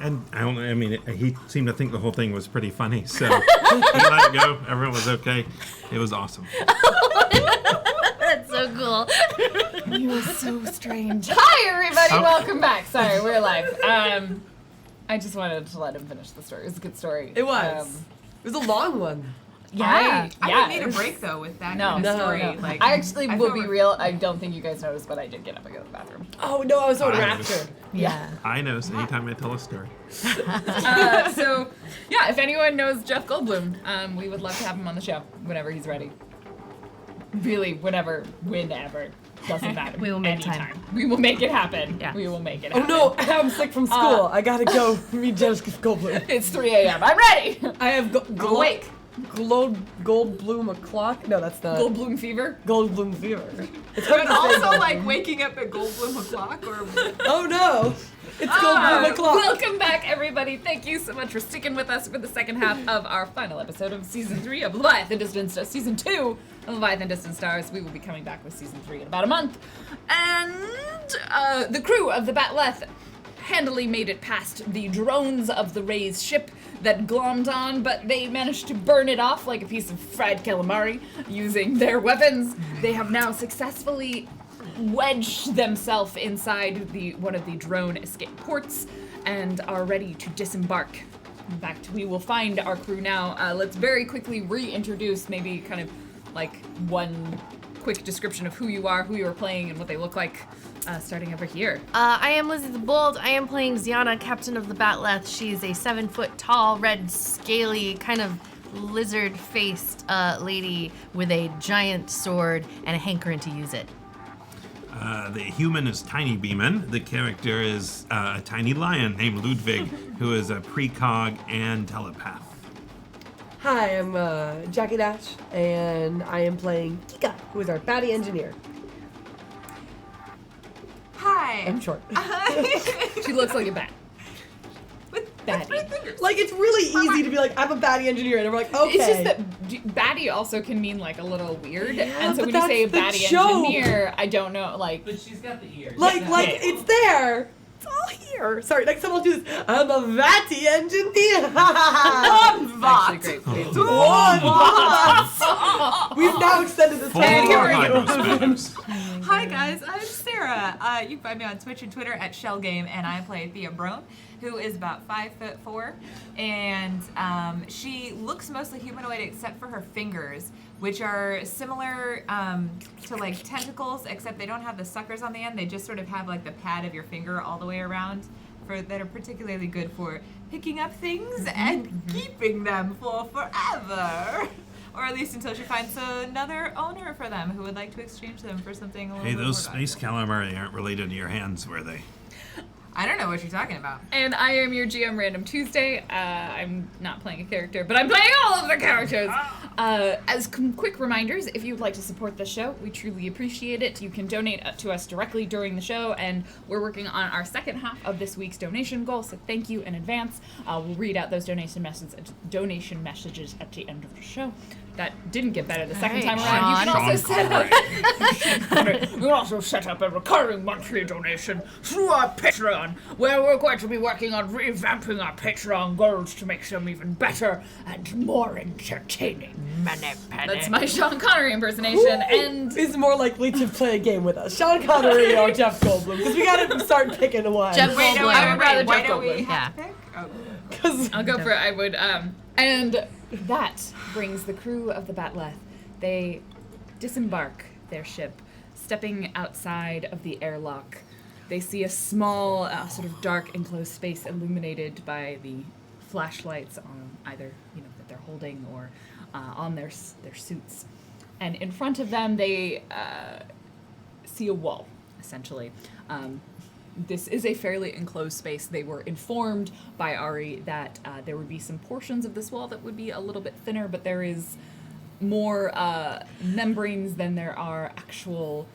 And I mean, he seemed to think the whole thing was pretty funny, so he let it go. Everyone was okay. It was awesome. That's so cool. You are so strange. Hi, everybody. Welcome back. Sorry, we're live. I just wanted to let him finish the story. It was a good story. It was. It was a long one. Yeah. I didn't need a break though with that kind of story. No. Like, I actually I will feel be real. I don't think you guys noticed, but I did get up and go to the bathroom. Oh, no, I was so I raptured. Yeah. I know. So anytime I tell a story. So, yeah, if anyone knows Jeff Goldblum, we would love to have him on the show whenever he's ready. Really, whenever. Doesn't matter. We will make Anytime. time. We will make it happen. Yeah. We will make it Oh happen. no, I'm sick from school. I gotta go meet Jessica Goldblum. It's 3 a.m. I'm ready! I have awake. Goldblum o'clock? No, that's not. Goldblum fever? Goldblum fever. It's hard but to say also Goldblum. like waking up at Goldblum o'clock or Oh no, it's Goldblum o'clock. Welcome back, everybody. Thank you so much for sticking with us for the second half of our final episode of Season 3 of Leviathan Distant Stars. Season 2 of Leviathan Distant Stars. We will be coming back with Season 3 in about a month. And the crew of the Batleth handily made it past the drones of the Ray's ship that glommed on, but they managed to burn it off like a piece of fried calamari using their weapons. They have now successfully wedged themselves inside one of the drone escape ports and are ready to disembark. In fact, we will find our crew now. Let's very quickly reintroduce, maybe kind of like one quick description of who you are playing, and what they look like. Starting over here. I am Lizzie the Bold. I am playing Ziana, Captain of the Batleth. She's a 7-foot tall, red, scaly, kind of lizard-faced lady with a giant sword and a hankering to use it. The human is Tiny Beeman. The character is a tiny lion named Ludwig, who is a precog and telepath. Hi, I'm Jackie Dash, and I am playing Kika, who is our baddie engineer. hi. I'm short. She looks like a bat. with Baddie. 3 fingers. Like, it's really easy to be like, I'm a baddie engineer, and I'm like, okay. It's just that baddie also can mean like a little weird, and so but when you say a that's the baddie joke. engineer, I don't know, like. But she's got the ears. Like, it's there. It's all here. Sorry, next time I'll do this. I'm a Vati engineer. Actually, great. Please. We've now extended this Full time. here we hydro go. spanners. Hi guys, I'm Sarah. You can find me on Twitch and Twitter at Shellgame, and I play Thea Brone, who is about 5'4", and she looks mostly humanoid except for her fingers, which are similar to like tentacles, except they don't have the suckers on the end. They just sort of have like the pad of your finger all the way around, that are particularly good for picking up things and keeping them for forever. Or at least until she finds another owner for them who would like to exchange them for something a little Hey, bit those more space valuable. calamari aren't related to your hands, were they? I don't know what you're talking about. And I am your GM Random Tuesday. I'm not playing a character, but I'm playing all of the characters. As quick reminders, if you'd like to support the show, we truly appreciate it. You can donate to us directly during the show, and we're working on our second half of this week's donation goal, so thank you in advance. We'll read out those donation messages at the end of the show. That didn't get better the second right, time around. You can Sean also set up Connery. we can also set up a recurring monthly donation through our Patreon, where we're going to be working on revamping our Patreon goals to make them even better and more entertaining. That's my Sean Connery impersonation, and is more likely to play a game with us, Sean Connery or Jeff Goldblum? Because we gotta start picking one. Jeff Wait, no, Goldblum. I would rather why Jeff don't we Goldblum. have to pick? Oh. 'Cause I'll go for it. I would, and that brings the crew of the Batleth. They disembark their ship, stepping outside of the airlock. They see a small, sort of dark enclosed space illuminated by the flashlights on either, that they're holding or on their suits. And in front of them, they see a wall, essentially. This is a fairly enclosed space. They were informed by Ari that there would be some portions of this wall that would be a little bit thinner, but there is more membranes than there are actual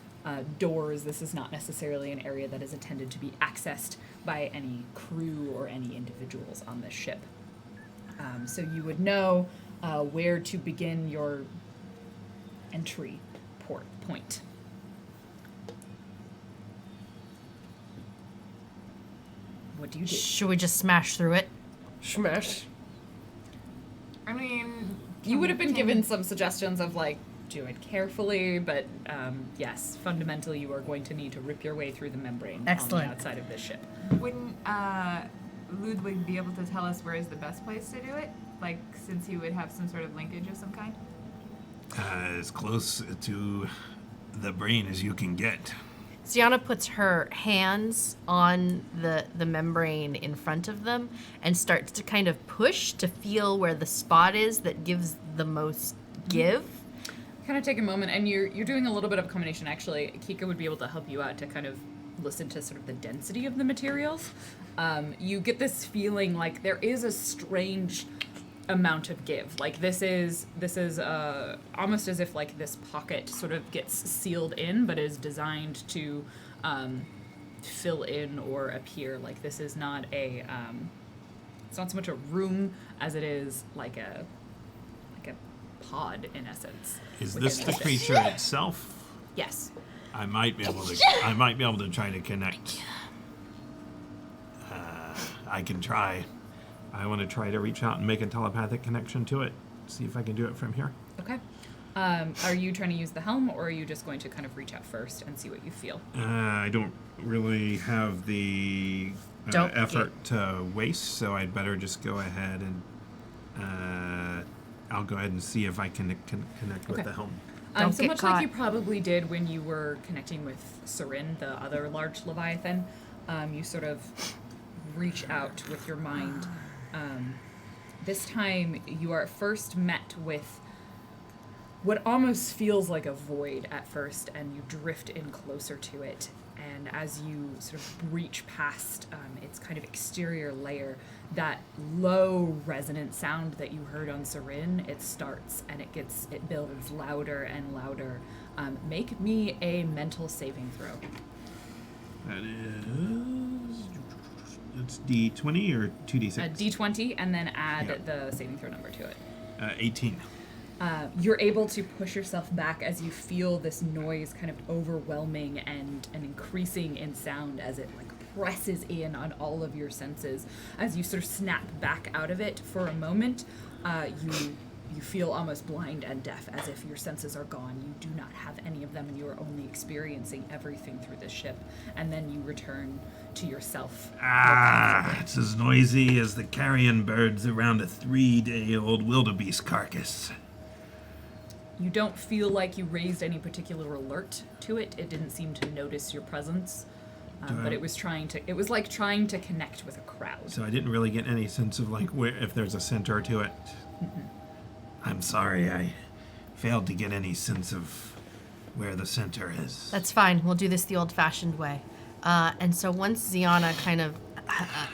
doors. This is not necessarily an area that is intended to be accessed by any crew or any individuals on this ship. So you would know where to begin your entry point. do you do? Should we just smash through it? Smash. I mean, You would have been given some suggestions of like, do it carefully, but yes, fundamentally you are going to need to rip your way through the membrane Excellent. on the outside of this ship. Wouldn't Ludwig be able to tell us where is the best place to do it? Like, since he would have some sort of linkage of some kind? As close to the brain as you can get. Ziana puts her hands on the membrane in front of them and starts to kind of push to feel where the spot is that gives the most give. Kind of take a moment, and you're doing a little bit of a combination. Actually, Kika would be able to help you out to kind of listen to sort of the density of the materials. You get this feeling like there is a strange amount of give. Like this is almost as if like this pocket sort of gets sealed in, but is designed to fill in or appear. Like this is not a it's not so much a room as it is like a pod in essence. Is within this the ship. creature itself? Yes. I might be able to try to connect. I can try. I want to try to reach out and make a telepathic connection to it. See if I can do it from here. Okay. Are you trying to use the helm, or are you just going to kind of reach out first and see what you feel? I don't really have the Don't effort to waste, so I'd better just go ahead and I'll go ahead and see if I can connect with Okay. the helm. Don't So get much caught. like you probably did when you were connecting with Sarin, the other large Leviathan, you sort of reach out with your mind. This time you are first met with what almost feels like a void at first, and you drift in closer to it. And as you sort of reach past its kind of exterior layer, that low resonant sound that you heard on Sarin, it starts and it builds louder and louder. Make me a mental saving throw. That is. It's D20 or 2D6? A D20, and then add Yeah. the saving throw number to it. 18. You're able to push yourself back as you feel this noise kind of overwhelming and increasing in sound as it like presses in on all of your senses. As you sort of snap back out of it for a moment, you feel almost blind and deaf, as if your senses are gone. You do not have any of them, and you are only experiencing everything through this ship. And then you return to yourself. It's as noisy as the carrion birds around a 3-day-old wildebeest carcass. You don't feel like you raised any particular alert to it. It didn't seem to notice your presence, but it was like trying to connect with a crowd. So I didn't really get any sense of like where if there's a center to it. I'm sorry, I failed to get any sense of where the center is. That's fine. We'll do this the old-fashioned way. And so once Ziana kind of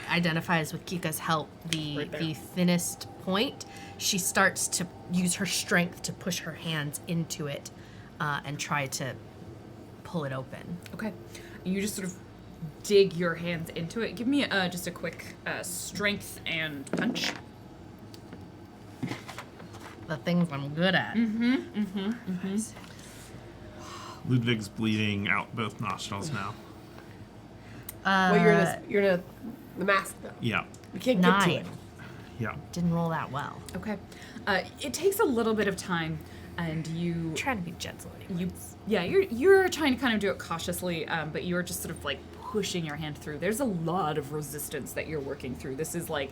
identifies with Kika's help Right there. the thinnest point, she starts to use her strength to push her hands into it and try to pull it open. Okay. You just sort of dig your hands into it. Give me just a quick strength and punch. The things I'm good at. Ludwig's bleeding out both nostrils now. Well, you're in the mask though. Yeah, We can't get to it. 9. yeah. Didn't roll that well. Okay. It takes a little bit of time, and you Trying to be gentle anyway. you're trying to kind of do it cautiously, but you're just sort of like pushing your hand through. There's a lot of resistance that you're working through. This is like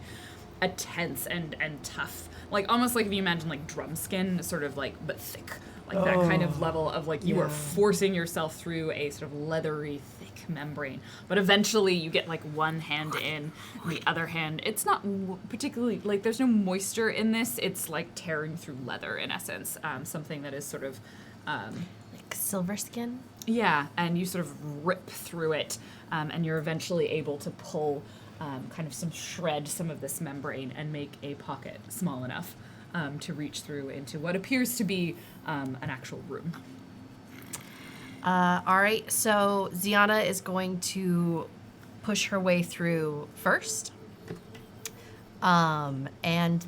a tense and tough, like almost like if you imagine like drum skin, sort of like but thick, like that kind of level of like you are yeah. forcing yourself through a sort of leathery thick membrane. But eventually you get like one hand in, the other hand, it's not particularly like there's no moisture in this. It's like tearing through leather in essence, something that is sort of Like silver skin? yeah, and you sort of rip through it, and you're eventually able to pull kind of some of this membrane and make a pocket small enough to reach through into what appears to be an actual room. All right, so Ziana is going to push her way through first. And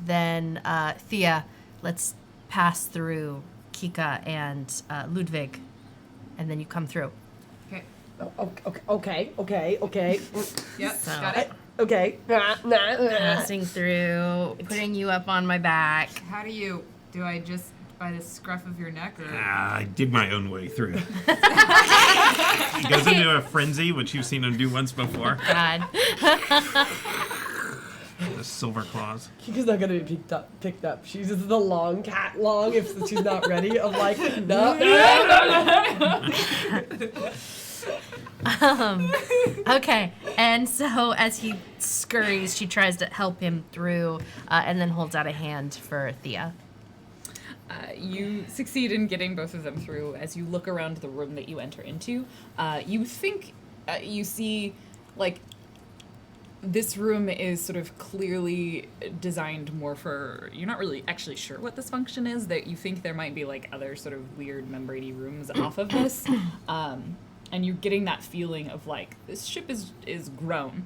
then Thea, let's pass through Kika and Ludwig, and then you come through. Okay. Okay. Yep. So- Got it. Okay. Passing through, putting you up on my back. How do I just by the scruff of your neck or? I dig my own way through. He goes into a frenzy, which you've seen him do once before. God. The silver claws. Kika's not gonna be picked up. She's just the long cat long if she's not ready. Of like, no. Okay, and so as he scurries, she tries to help him through, and then holds out a hand for Thea. You succeed in getting both of them through. As you look around the room that you enter into, you think you see, like, this room is sort of clearly designed more for, you're not really actually sure what this function is, that you think there might be, like, other sort of weird membrane-y rooms off of this. And you're getting that feeling of, like, this ship is grown.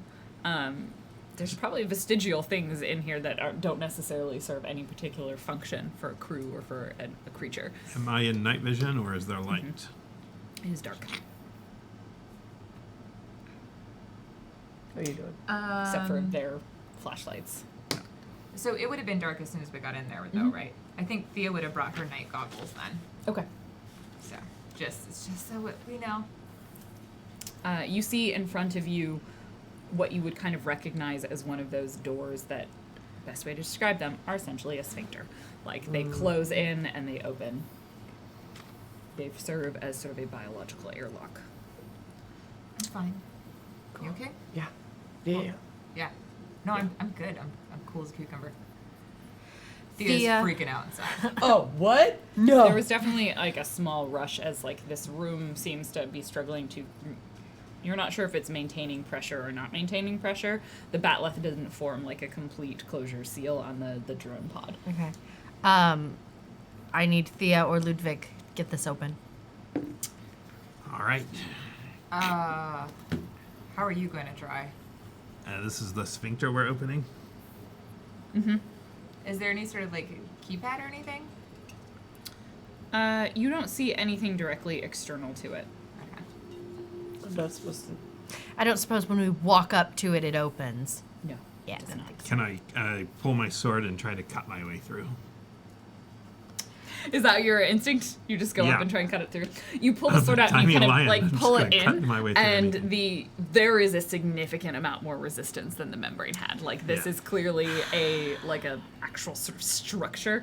There's probably vestigial things in here that don't necessarily serve any particular function for a crew or for a creature. Am I in night vision or is there light? It is dark, How are you doing? except for their flashlights. So it would have been dark as soon as we got in there, though, right? I think Thea would have brought her night goggles then. Okay. So it's just so we know. You see in front of you what you would kind of recognize as one of those doors that, best way to describe them, are essentially a sphincter. Like, they close in and they open. They serve as sort of a biological airlock. I'm fine. You okay? Yeah. Yeah. Yeah. No, I'm good. I'm cool as a cucumber. Thea's Thea. freaking out inside. Oh, what? No. There was definitely, like, a small rush as, like, this room seems to be struggling to... You're not sure if it's maintaining pressure or not maintaining pressure. The batleth doesn't form, like, a complete closure seal on the drone pod. Okay. I need Thea or Ludwig. Get this open. All right. How are you going to try? This is the sphincter we're opening. Is there any sort of, like, keypad or anything? You don't see anything directly external to it. Okay. I'm not supposed to. I don't suppose when we walk up to it, it opens. No. Yeah, does no. not. Can I pull my sword and try to cut my way through? Is that your instinct? You just go Yeah. up and try and cut it through. You pull the sword out and Tiny you kind lion, of like I'm just pull it gonna cut in, my way through and anything. there is a significant amount more resistance than the membrane had. Like, this Yeah. is clearly a actual sort of structure.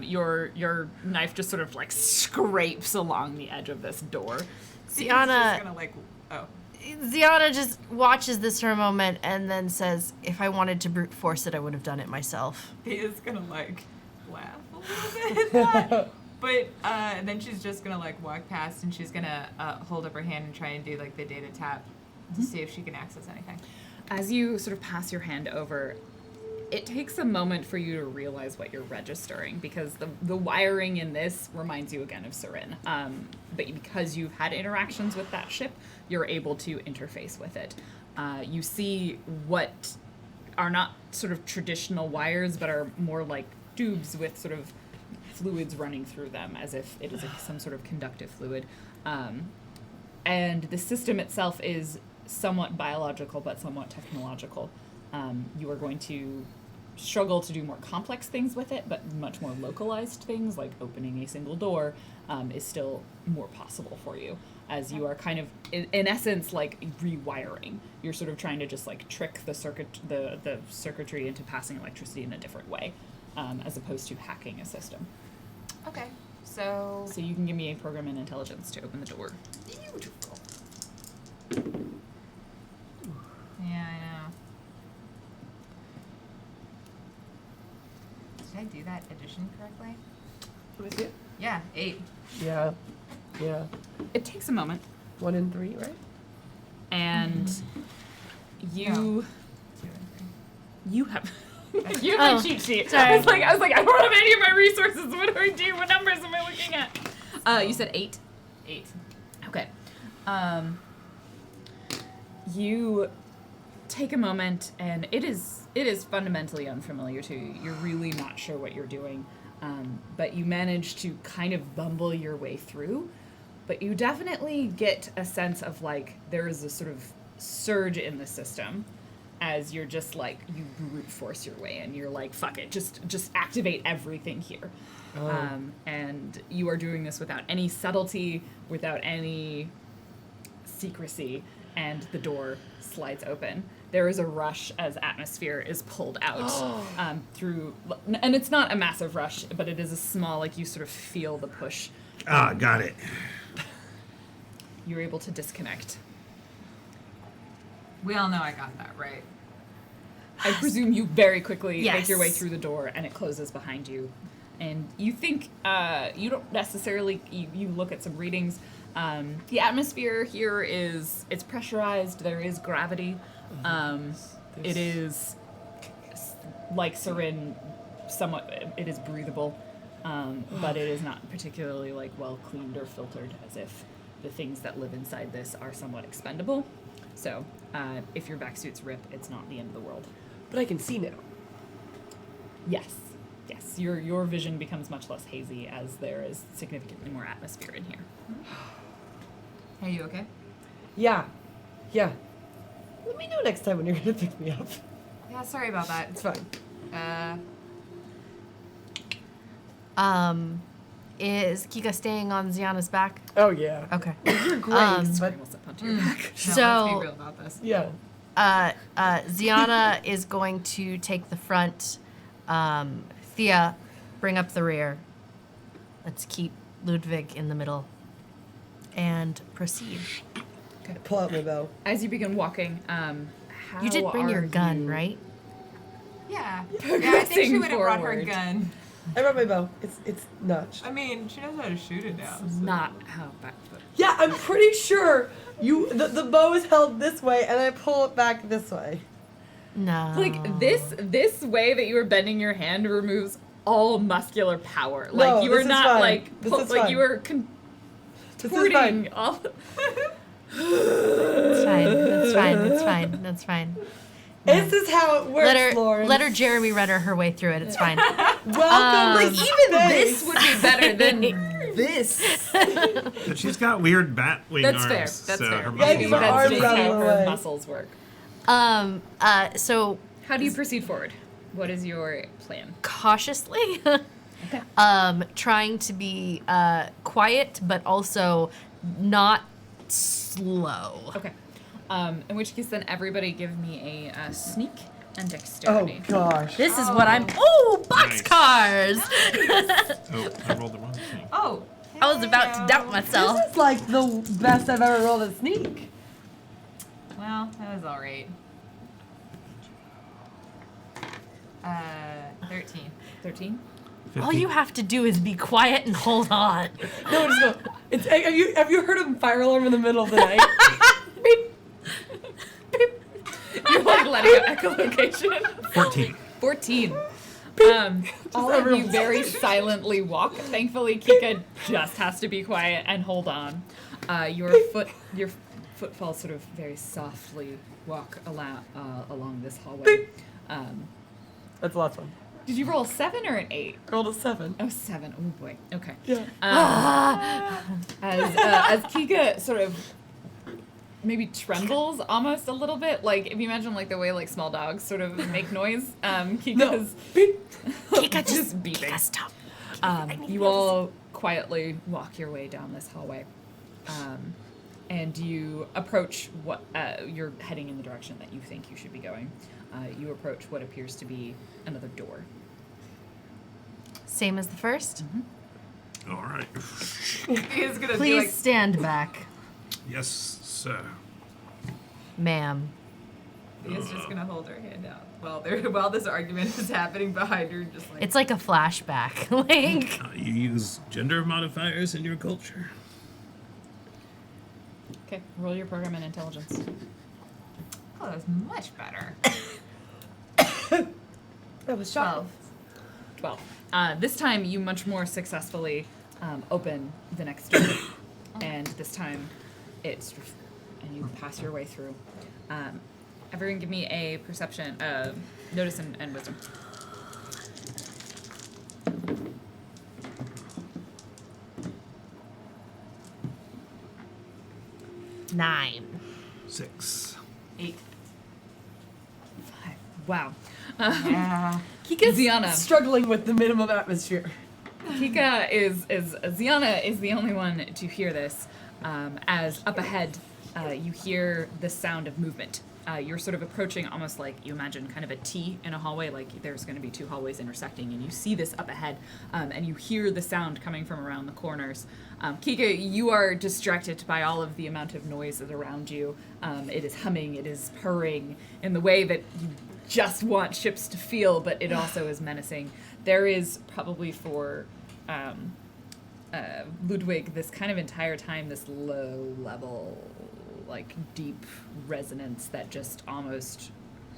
Your knife just sort of like scrapes along the edge of this door. Thea's just Ziana, gonna, like, oh. Ziana just watches this for a moment and then says, if I wanted to brute force it, I would have done it myself. Thea's gonna, like, laugh a little bit at that. But then she's just gonna, like, walk past and she's gonna hold up her hand and try and do, like, the data tap to see if she can access anything. As you sort of pass your hand over, it takes a moment for you to realize what you're registering, because the wiring in this reminds you again of Sarin. But because you've had interactions with that ship, you're able to interface with it. You see what are not sort of traditional wires, but are more like tubes with sort of fluids running through them, as if it is some sort of conductive fluid. And the system itself is somewhat biological, but somewhat technological. You are going to struggle to do more complex things with it, but much more localized things, like opening a single door, is still more possible for you, as you are kind of, in essence, like rewiring. You're sort of trying to just like trick the circuitry into passing electricity in a different way, as opposed to hacking a system. Okay, so... So you can give me a program in intelligence to open the door. Beautiful. Yeah, I know. Did I do that addition correctly? Let me see it. Yeah, 8. Yeah. Yeah. It takes a moment, 1 and 3, right? and you 2 and 3. you have you have Oh, a cheat sheet. sorry. I was like, I don't have any of my resources. What do I do? What numbers am I looking at? You said 8. 8. Okay. You take a moment, and it is fundamentally unfamiliar to you. You're really not sure what you're doing, but you manage to kind of bumble your way through. But you definitely get a sense of, like, there is a sort of surge in the system, as you're just like, you brute force your way in. You're like, fuck it, just activate everything here. And you are doing this without any subtlety, without any secrecy, and the door slides open. There is a rush as atmosphere is pulled out through, and it's not a massive rush, but it is a small, like you sort of feel the push. Ah, got it. You're able to disconnect. We all know I got that right. I presume you very quickly make your way Yes. through the door and it closes behind you. And you think, you don't necessarily, you look at some readings. The atmosphere here it's pressurized, there is gravity. It is, like Sarin, somewhat, it is breathable, but it is not particularly like well cleaned or filtered, as if the things that live inside this are somewhat expendable. So, if your back suits rip, it's not the end of the world. But I can see now. Yes. Your vision becomes much less hazy as there is significantly more atmosphere in here. Hey, you okay? Yeah. Let me know next time when you're gonna pick me up. Yeah, sorry about that. It's fine. Is Kika staying on Ziana's back? Oh yeah. Okay. You're great, but Sorry, we'll step onto your back. No, So- let's be real about this. yeah. Ziana is going to take the front. Thea, bring up the rear. Let's keep Ludwig in the middle. And proceed. Pull out my bow. As you begin walking, how You did bring your are gun, you right? Yeah. Yeah, I think she Progressing would have brought her forward. gun. I brought my bow. It's notched. I mean, she knows how to shoot it now. so- Not how back foot. Yeah, I'm pretty sure the bow is held this way and I pull it back this way. No. Like this way that you are bending your hand removes all muscular power. No, Like you this are is not fine. like This pull- is like fine. you are This is contorting fine. all. It's fine. That's fine. That's fine. This is how it works, Lauren. Let her Jeremy Renner her way through it. It's fine. Welcome. Like, even This would be better than this. But she's got weird bat wing That's arms. fair. That's so fair. her Yeah, muscles give are her all arms That's different. just out of how the her way. muscles work. So How do you proceed forward? What is your plan? cautiously, trying to be quiet, but also not slow. Okay. In which case, then everybody give me a sneak and Oh dexterity. gosh. This is what I'm. Oh, Nice. boxcars! Oh, I rolled the wrong thing. Oh. I was about to doubt myself. This is like the best I've ever rolled a sneak. Well, that was alright. 13. 13. All you have to do is be quiet and hold on. No, just go. It's, have you heard of fire alarm in the middle of the night? You're like letting out echolocation. 14. 14. All of you very silently walk. Thankfully, Kika just has to be quiet and hold on. Your footfalls sort of very softly walk along this hallway. That's a lot of fun. Did you roll a 7 or an 8? I rolled a 7. Oh, 7. Oh boy. Okay. Yeah. As Kika sort of maybe trembles almost a little bit, like if you imagine like the way like small dogs sort of make noise, Kika's Kika, just beeping. Kika, stop. You all quietly walk your way down this hallway, and you approach what you're heading in the direction that you think you should be going. You approach what appears to be another door. Same as the first. All right. He's gonna be Please like, stand back, Yes, sir. ma'am. He's just gonna hold her hand out while this argument is happening behind her, just like. It's like a flashback. Like, You use gender modifiers in your culture. Okay, roll your program in intelligence. Oh, that's much better. That was shocking. 12. 12. This time you much more successfully open the next door, and this time it's and you pass your way through. Everyone, give me a perception, notice and wisdom. nine. 6. 8. Wow. Yeah. Kika's Ziana. struggling with the minimum atmosphere. Kika Ziana is the only one to hear this. As up ahead, you hear the sound of movement. You're sort of approaching almost like you imagine kind of a T in a hallway, like there's going to be two hallways intersecting, and you see this up ahead, and you hear the sound coming from around the corners. Kika, you are distracted by all of the amount of noise that's around you. It is humming, it is purring in the way that you just want ships to feel, but it also is menacing. There is probably for Ludwig this kind of entire time, this low level, like deep resonance that just almost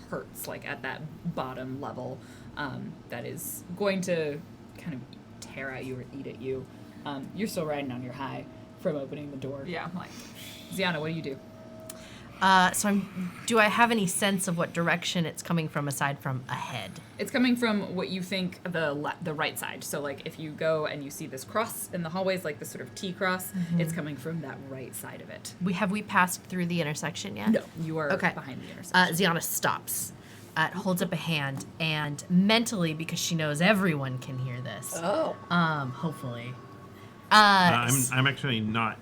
hurts, like at that bottom level, that is going to kind of tear at you or eat at you. You're still riding on your high from opening the door. Yeah, I'm like, Ziana, what do you do? Do I have any sense of what direction it's coming from aside from ahead? It's coming from what you think the right side. So like if you go and you see this cross in the hallways, like this sort of T cross, it's coming from that right side of it. Have we passed through the intersection yet? No, you are Okay. behind the intersection. Ziana stops, holds up a hand, and mentally, because she knows everyone can hear this, Oh. hopefully, I'm actually not.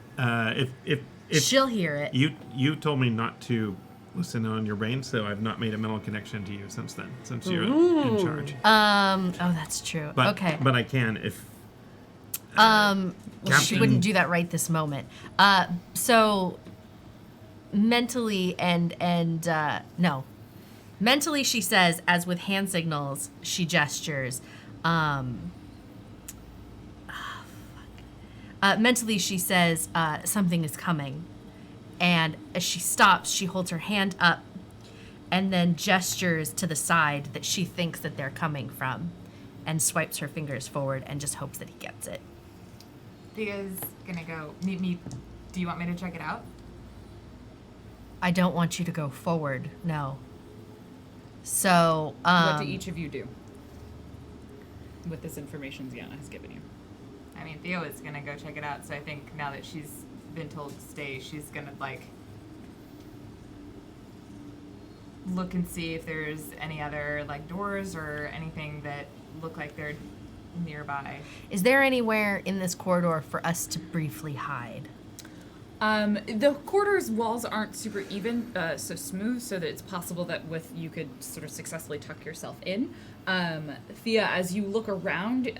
If she'll hear it. you told me not to listen on your brain, so I've not made a mental connection to you since then. Since you're in charge. Oh, that's true. But, Okay. But I can if. Well, she Captain- wouldn't do that right this moment. So mentally mentally she says, as with hand signals, she gestures. Mentally she says something is coming, and as she stops, she holds her hand up, and then gestures to the side that she thinks that they're coming from, and swipes her fingers forward and just hopes that he gets it. Thea's gonna go meet me. Do you want me to check it out? I don't want you to go forward, no. So, What do each of you do with this information Ziana has given you? I mean, Theo is gonna go check it out, so I think now that she's been told to stay, she's gonna like look and see if there's any other like doors or anything that look like they're nearby. is there anywhere in this corridor for us to briefly hide? The corridor's walls aren't super even, so smooth, so that it's possible that you could sort of successfully tuck yourself in. Thea, as you look around,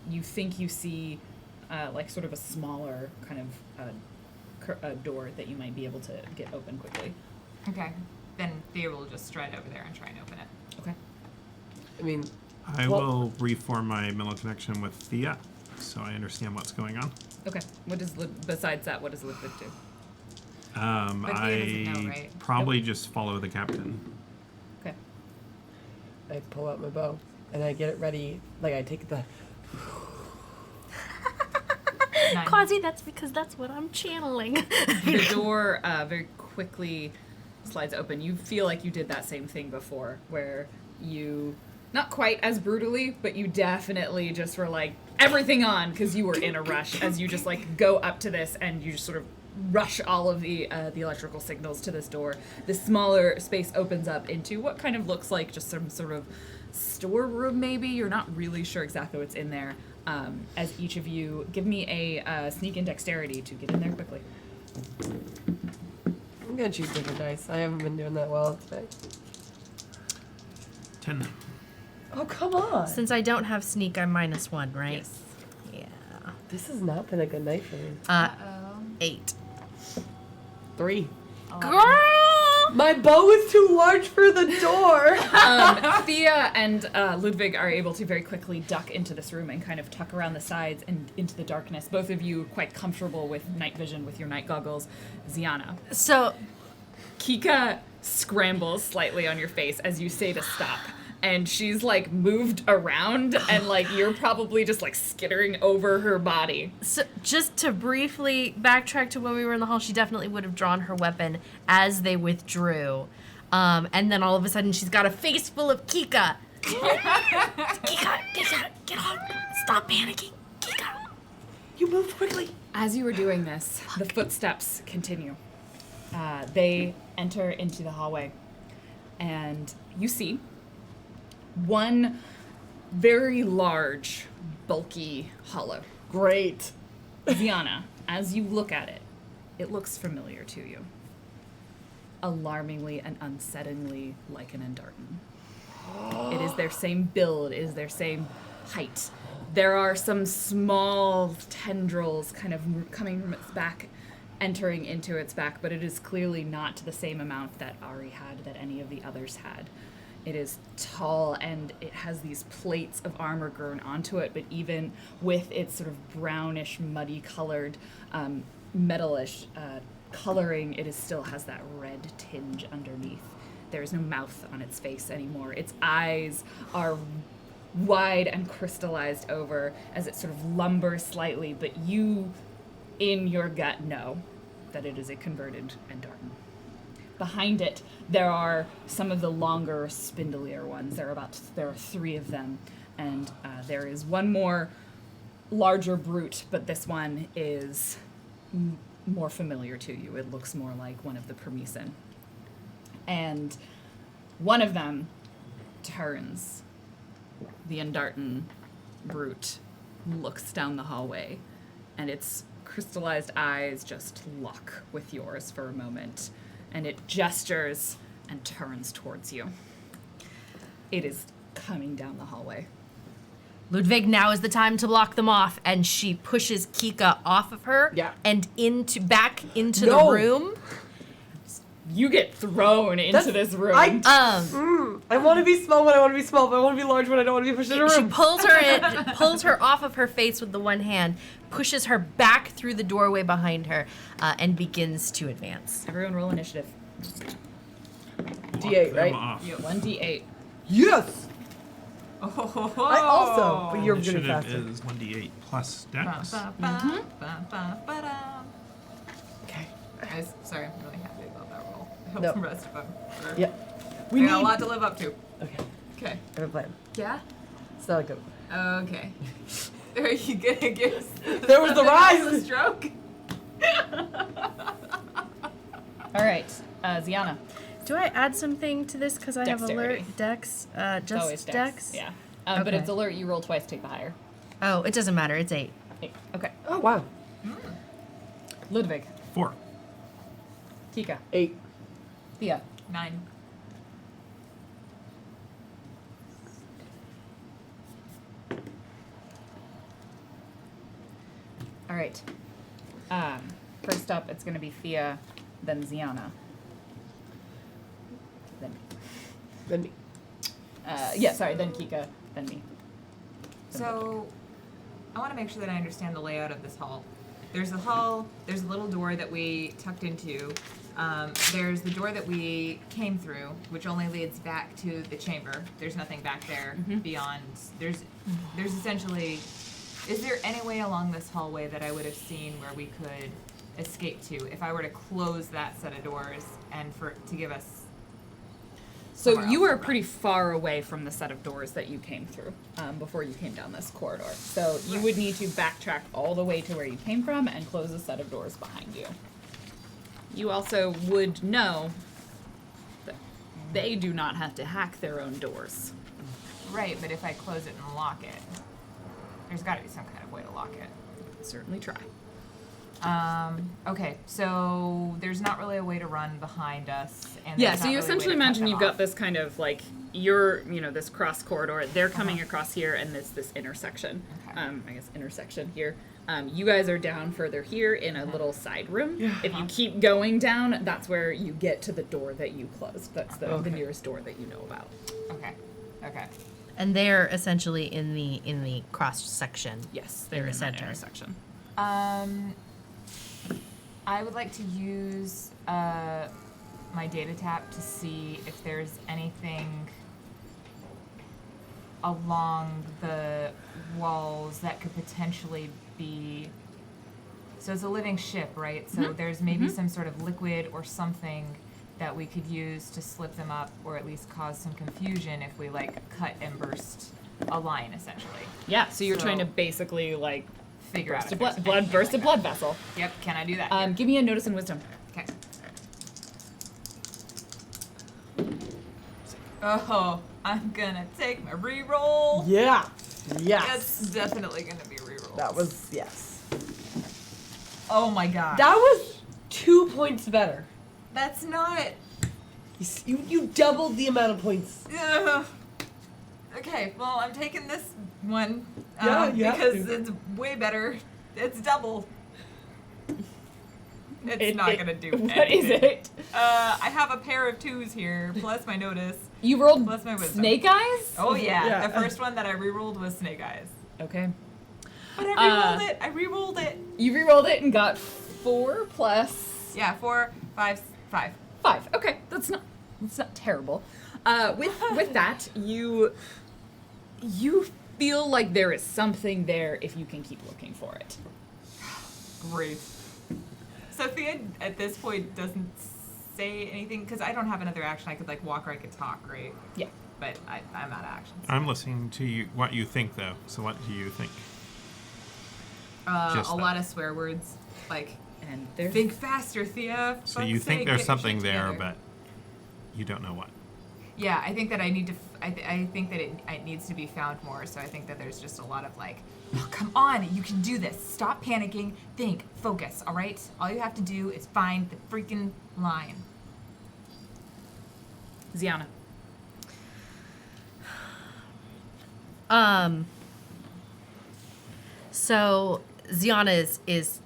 you think you see like sort of a smaller kind of a door that you might be able to get open quickly. Okay. Then Thea will just stride over there and try and open it. Okay. I mean, I Well- will reform my mental connection with Thea, so I understand what's going on. Okay. What does besides that? What does Ludwig do? But Thea doesn't know, right? Probably just follow the captain. Okay. I pull out my bow and I get it ready. Like I take the. Nine. Quasi, that's because that's what I'm channeling. The door very quickly slides open. You feel like you did that same thing before, where you, not quite as brutally, but you definitely just were like, everything on, because you were in a rush as you just like go up to this and you just sort of rush all of the electrical signals to this door. This smaller space opens up into what kind of looks like just some sort of storeroom, maybe. You're not really sure exactly what's in there. As each of you give me a sneak and dexterity to get in there quickly. I'm gonna choose different dice. I haven't been doing that well today. 10. Oh come on! Since I don't have sneak, I'm -1, right? Yes. Yeah. This has not been a good night for me. 8. 3. Girl! My bow is too large for the door. Thea and Ludwig are able to very quickly duck into this room and kind of tuck around the sides and into the darkness. Both of you quite comfortable with night vision with your night goggles. Ziana. So, Kika scrambles slightly on your face as you say to stop. And she's like moved around and like you're probably just like skittering over her body. so just to briefly backtrack to when we were in the hall, she definitely would have drawn her weapon as they withdrew. And then all of a sudden she's got a face full of Kika. Kika, get on. Stop panicking. Kika. You moved quickly. As you were doing this, the footsteps continue. They enter into the hallway, and you see one very large, bulky hollow. Great. Ziana, as you look at it, it looks familiar to you. Alarmingly and unsettlingly like an Endartan. It is their same build, it is their same height. There are some small tendrils kind of coming from its back, entering into its back, but it is clearly not the same amount that Ari had, that any of the others had. It is tall and it has these plates of armor grown onto it, but even with its sort of brownish, muddy colored, metalish coloring, it still has that red tinge underneath. There is no mouth on its face anymore. Its eyes are wide and crystallized over as it sort of lumbers slightly, but you, in your gut, know that it is a converted Endartan. Behind it, there are some of the longer, spindlier ones. There are 3 of them, and there is one more larger brute, but this one is more familiar to you. It looks more like one of the Promethean. And one of them turns. The Endartan brute looks down the hallway, and its crystallized eyes just lock with yours for a moment, and it gestures and turns towards you. It is coming down the hallway. Ludwig, now is the time to block them off, and she pushes Kika off of her and back into the room. You get thrown into this room. I want to be small when I want to be small, but I want to be large when I don't want to be pushed in a She room. pulls her off of her face with the one hand, pushes her back through the doorway behind her, and begins to advance. Everyone roll initiative. D8, right? Off. 1d8. Yes! Oh, I also, but you're getting Initiative faster. is 1d8 plus dex. Okay. Sorry, I'm really happy about that roll. I hope No. the rest of them are. Yeah. We got a lot to live up to. Okay. Okay. I have a plan. Yeah? It's not good. Okay. Are you gonna give us There was the rise! a stroke? All right, Ziana. Do I add something to this because I have Dexterity. alert? Dex? It's always Just Dex? Yeah. But Okay. it's alert. You roll twice, take the higher. Oh, it doesn't matter. It's 8. 8. Okay. Oh, wow. Ludwig. 4. Kika. 8. Thea. 9. All right. First up, it's going to be Thea, then Ziana. Then Then me. then Kika, then me. So, I want to make sure that I understand the layout of this hall. There's the hall, there's a little door that we tucked into. There's the door that we came through, which only leads back to the chamber. There's nothing back there beyond. There's essentially. Is there any way along this hallway that I would have seen where we could escape to if I were to close that set of doors and to give us? So somewhere you else were to run? pretty far away from the set of doors that you came through before you came down this corridor. So you would need to backtrack all the way to where you came from and close a set of doors behind you. You also would know that they do not have to hack their own doors. Right, but if I close it and lock it, there's got to be some kind of way to lock it. Certainly try. Okay, so there's not really a way to run behind us. And Yeah, there's so not you really a way essentially to cut imagine them you've got off. this kind of like this cross corridor. They're coming across here, and this intersection. Okay. I guess intersection here. You guys are down further here in a little side room. If you keep going down, that's where you get to the door that you closed. That's the nearest door that you know about. Okay, okay. And they're essentially in the cross section. Yes, In they're the in that center. intersection. I would like to use my data tap to see if there's anything along the walls that could potentially be. So it's a living ship, right? So there's maybe some sort of liquid or something that we could use to slip them up, or at least cause some confusion if we cut and burst a line, essentially. Yeah, so you're So- trying to basically Figure out burst a if there's blood anything burst a like blood that. vessel. Yep, can I do that? Give me a notice and wisdom. Okay. Oh, I'm gonna take my reroll. Yeah. Yes. That's definitely gonna be reroll. That was, yes. Oh my god. That was 2 points better. That's not. You doubled the amount of points. Ugh. Okay, well, I'm taking this one Yeah, you have because to. it's way better. It's double. It's not gonna do anything. What is it? I have a pair of 2s here, plus my notice. You rolled Plus my wisdom. Snake Eyes? Oh yeah, Yeah. the first one that I rerolled was Snake Eyes. Okay. But I rerolled it. I rerolled it. You rerolled it and got 4 plus Yeah, 4, 5, 5. 5. Okay, that's not terrible. With that, you feel like there is something there if you can keep looking for it. Great. Sophia at this point doesn't say anything because I don't have another action. I could like walk or I could talk, right? Yeah. But I'm out of actions. I'm listening to you. What you think, though. So what do you think? Just A that. lot of swear words, like And there's think faster, Thea. So Fuck's you sake, think get there's your something shit there, together. but you don't know what. Yeah, I think that I need to. I think that it needs to be found more. So I think that there's just a lot of like, oh, come on, you can do this. Stop panicking. Think. Focus. All right. All you have to do is find the freaking line. Ziana. So Ziana is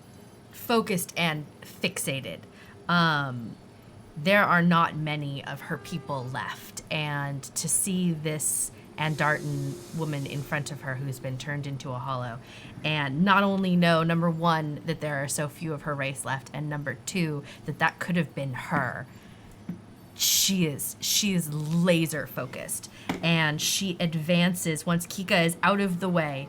focused and fixated. There are not many of her people left, and to see this Andartan woman in front of her who's been turned into a hollow, and not only know, number one, that there are so few of her race left, and number two, that could have been her. She is laser focused, and she advances once Kika is out of the way.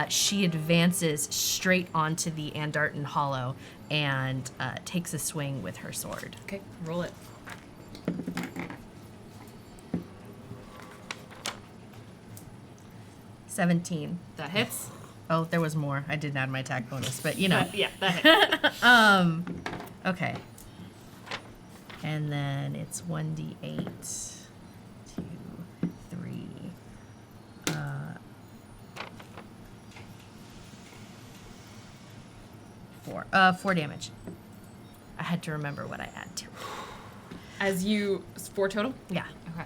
She advances straight onto the Andartan Hollow and takes a swing with her sword. Okay, roll it. $17. That hits. Oh, there was more. I didn't add my attack bonus, but you know. Yeah, that hits. Okay. And then it's 1d8, 2, 3, 4. 4 damage. I had to remember what I add to it. As you 4 total. Yeah. Okay.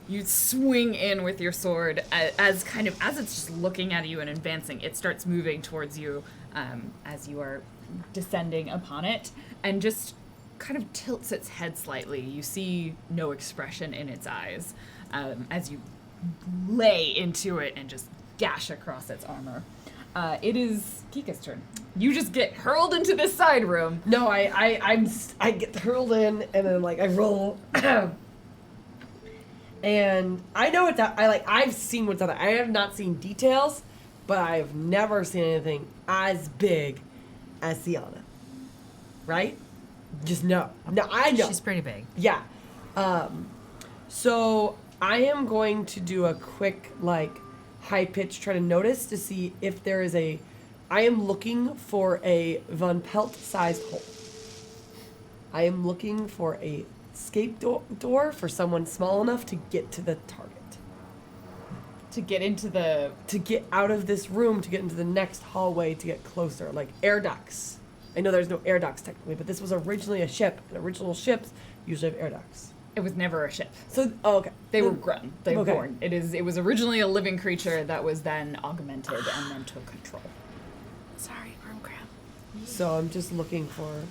You swing in with your sword as it's just looking at you and advancing. It starts moving towards you as you are descending upon it, and just kind of tilts its head slightly. You see no expression in its eyes as you lay into it and just gash across its armor. It is Kika's turn. You just get hurled into this side room. No, I get hurled in and then like I roll, and I know what I've seen what's on it. I have not seen details, but I have never seen anything as big as Sienna. Right? Just no. No, I know. She's pretty big. Yeah. So I am going to do a quick, like, high pitch try to notice to see if there is I am looking for a Von Pelt sized hole. I am looking for a escape door for someone small enough to get to the target. To get into the... To get out of this room, to get into the next hallway, to get closer. Like air ducts. I know there's no air ducts technically, but this was originally a ship. And original ships usually have air ducts. It was never a ship. So, oh, okay. They were grown. They were Okay. born. It was originally a living creature that was then augmented and then took control. Sorry, worm crab. So I'm just looking for...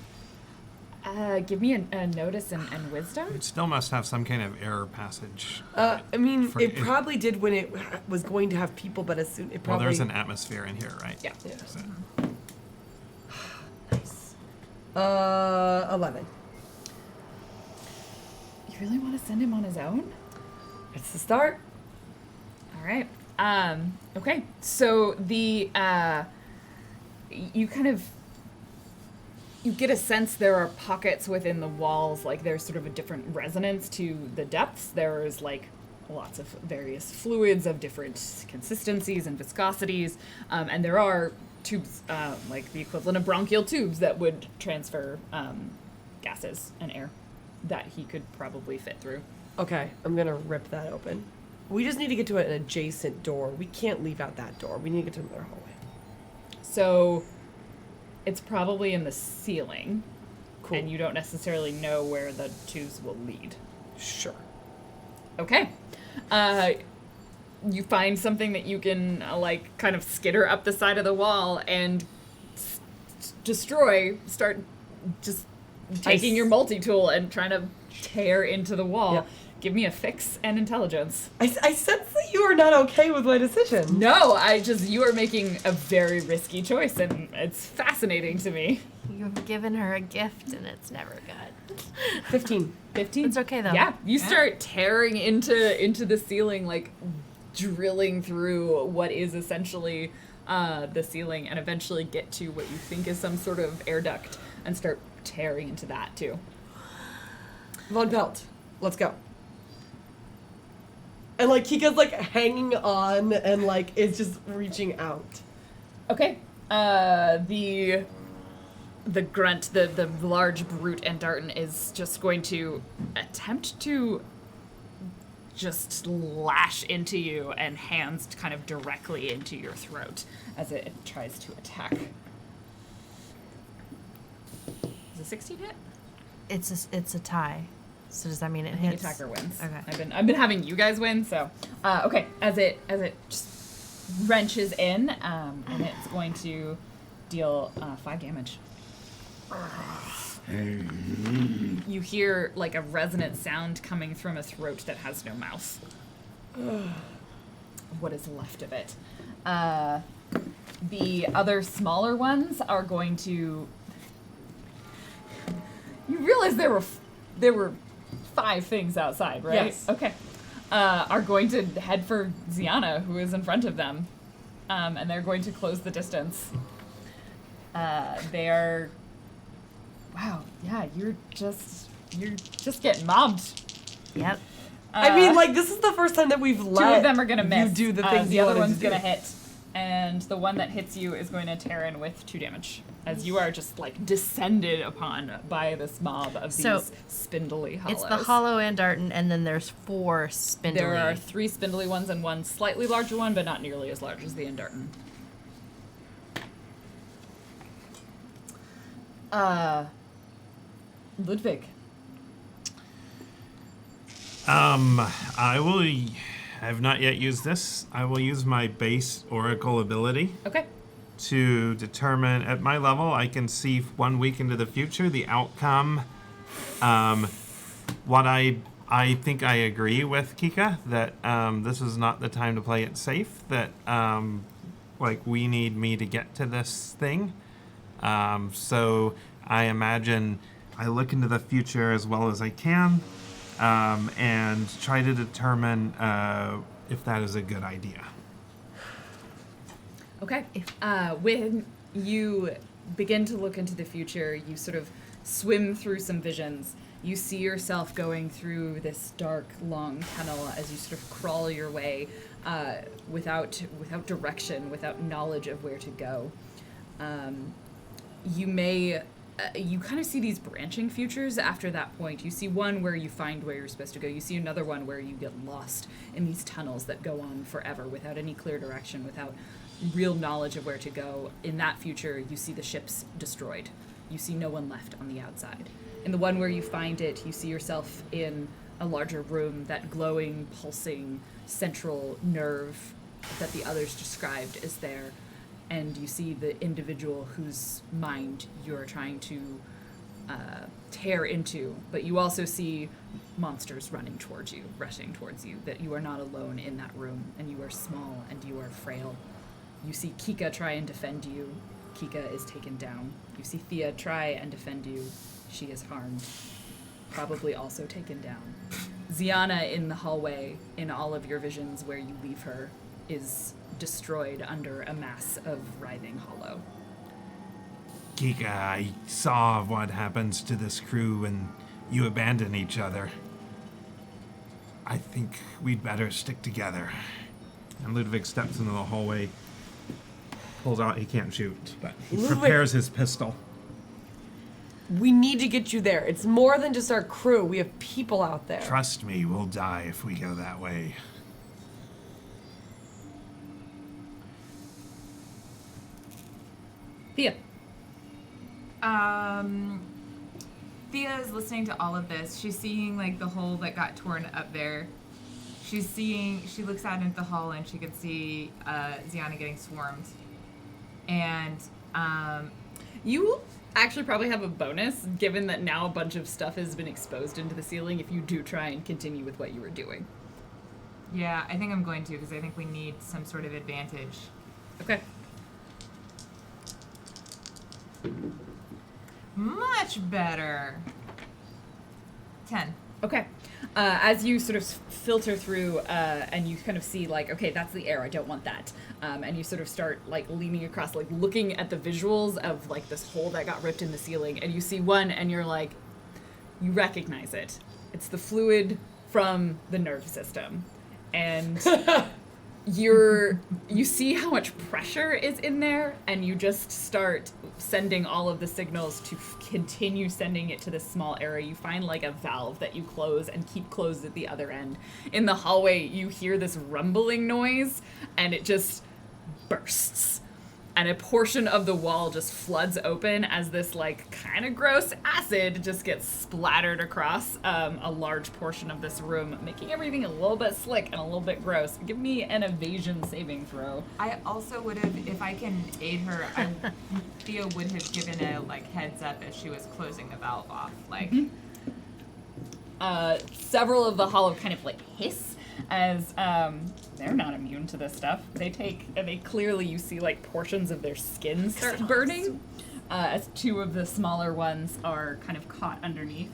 Give me a notice and wisdom. It still must have some kind of error passage. I mean, For- it probably did when it was going to have people, but as soon it Well, probably. there's an atmosphere in here, right? Yeah. Yeah. So, Nice. 11. You really want to send him on his own? It's the start. All right. Okay. So the you kind of you get a sense there are pockets within the walls, like there's sort of a different resonance to the depths. There is like lots of various fluids of different consistencies and viscosities, and there are tubes, like the equivalent of bronchial tubes that would transfer gases and air that he could probably fit through. Okay, I'm gonna rip that open. We just need to get to an adjacent door. We can't leave out that door. We need to get to another hallway. So it's probably in the ceiling. Cool. And you don't necessarily know where the tubes will lead. Sure. Okay. You find something that you can, kind of skitter up the side of the wall and destroy. Start just taking your multi-tool and trying to tear into the wall. Yeah. Give me a fix and intelligence. I sense that you are not okay with my decision. No, you are making a very risky choice, and it's fascinating to me. You've given her a gift and it's never good. 15. 15? It's okay though. Yeah, you start tearing into the ceiling, drilling through what is essentially the ceiling, and eventually get to what you think is some sort of air duct, and start tearing into that too. Von Pelt, let's go. And Kika's hanging on and is just reaching out. Okay. The grunt, the large brute Andarton is just going to attempt to just lash into you and hands kind of directly into your throat as it tries to attack. Is a 16 hit? It's a tie. So does that mean it I think hits? attacker wins. Okay. I've been having you guys win, so okay. As it just wrenches in, and it's going to deal 5 damage. You hear a resonant sound coming from a throat that has no mouth. What is left of it? The other smaller ones are going to. You realize there were 5 things outside, right? Yes. Okay. Are going to head for Ziana, who is in front of them, and they're going to close the distance. They're. Wow. Yeah, you're just getting mobbed. Yep. I mean, this is the first time that we've let 2 of them are gonna miss. you do the things the you other wanted one's to do. gonna hit, and the one that hits you is going to tear in with 2 damage, as you are just descended upon by this mob of So, these spindly hollows. It's the hollow Andarton, and then there's 4 spindly. There are 3 spindly ones and 1 slightly larger one, but not nearly as large as the Andarton. Ludwig. I have not yet used this. I will use my base Oracle ability Okay. to determine, at my level, I can see 1 week into the future, the outcome. What I think I agree with Kika, that this is not the time to play it safe, that we need me to get to this thing. So I imagine I look into the future as well as I can, and try to determine if that is a good idea. Okay. When you begin to look into the future, you sort of swim through some visions. You see yourself going through this dark, long tunnel as you sort of crawl your way without direction, without knowledge of where to go. You kind of see these branching futures after that point. You see one where you find where you're supposed to go. You see another one where you get lost in these tunnels that go on forever without any clear direction, without real knowledge of where to go. In that future, you see the ships destroyed. You see no one left on the outside. In the one where you find it, you see yourself in a larger room, that glowing, pulsing, central nerve that the others described is there. And you see the individual whose mind you're trying to tear into, but you also see monsters running towards you, rushing towards you, that you are not alone in that room, and you are small and you are frail. You see Kika try and defend you. Kika is taken down. You see Thea try and defend you. She is harmed. Probably also taken down. Ziana in the hallway, in all of your visions where you leave her, is destroyed under a mass of writhing hollow. Kika, I saw what happens to this crew when you abandon each other. I think we'd better stick together. And Ludwig steps into the hallway, pulls out, he can't shoot, but he Ludwig- prepares his pistol. We need to get you there. It's more than just our crew. We have people out there. Trust me, we'll die if we go that way. Thea. Thea is listening to all of this. She's seeing like the hole that got torn up there. She looks out into the hall and she could see Ziana getting swarmed. And You actually probably have a bonus, given that now a bunch of stuff has been exposed into the ceiling, if you do try and continue with what you were doing. yeah, I think I'm going to because I think we need some sort of advantage. Okay. Much better. 10. Okay. As you sort of filter through and you kind of see, like, okay, that's the air, I don't want that. And you sort of start, like, leaning across, like, looking at the visuals of, like, this hole that got ripped in the ceiling. And you see one and you're like, you recognize it. It's the fluid from the nerve system. And you see how much pressure is in there, and you just start sending all of the signals to continue sending it to this small area. You find like a valve that you close and keep closed at the other end. In the hallway, you hear this rumbling noise, and it just bursts. And a portion of the wall just floods open as this like kind of gross acid just gets splattered across a large portion of this room, making everything a little bit slick and a little bit gross. Give me an evasion saving throw. I also would have, if I can aid her, Thea would have given a like heads up as she was closing the valve off. Like, Several of the hollow kind of like hiss as they're not immune to this stuff. They clearly, you see like portions of their skin start burning as two of the smaller ones are kind of caught underneath.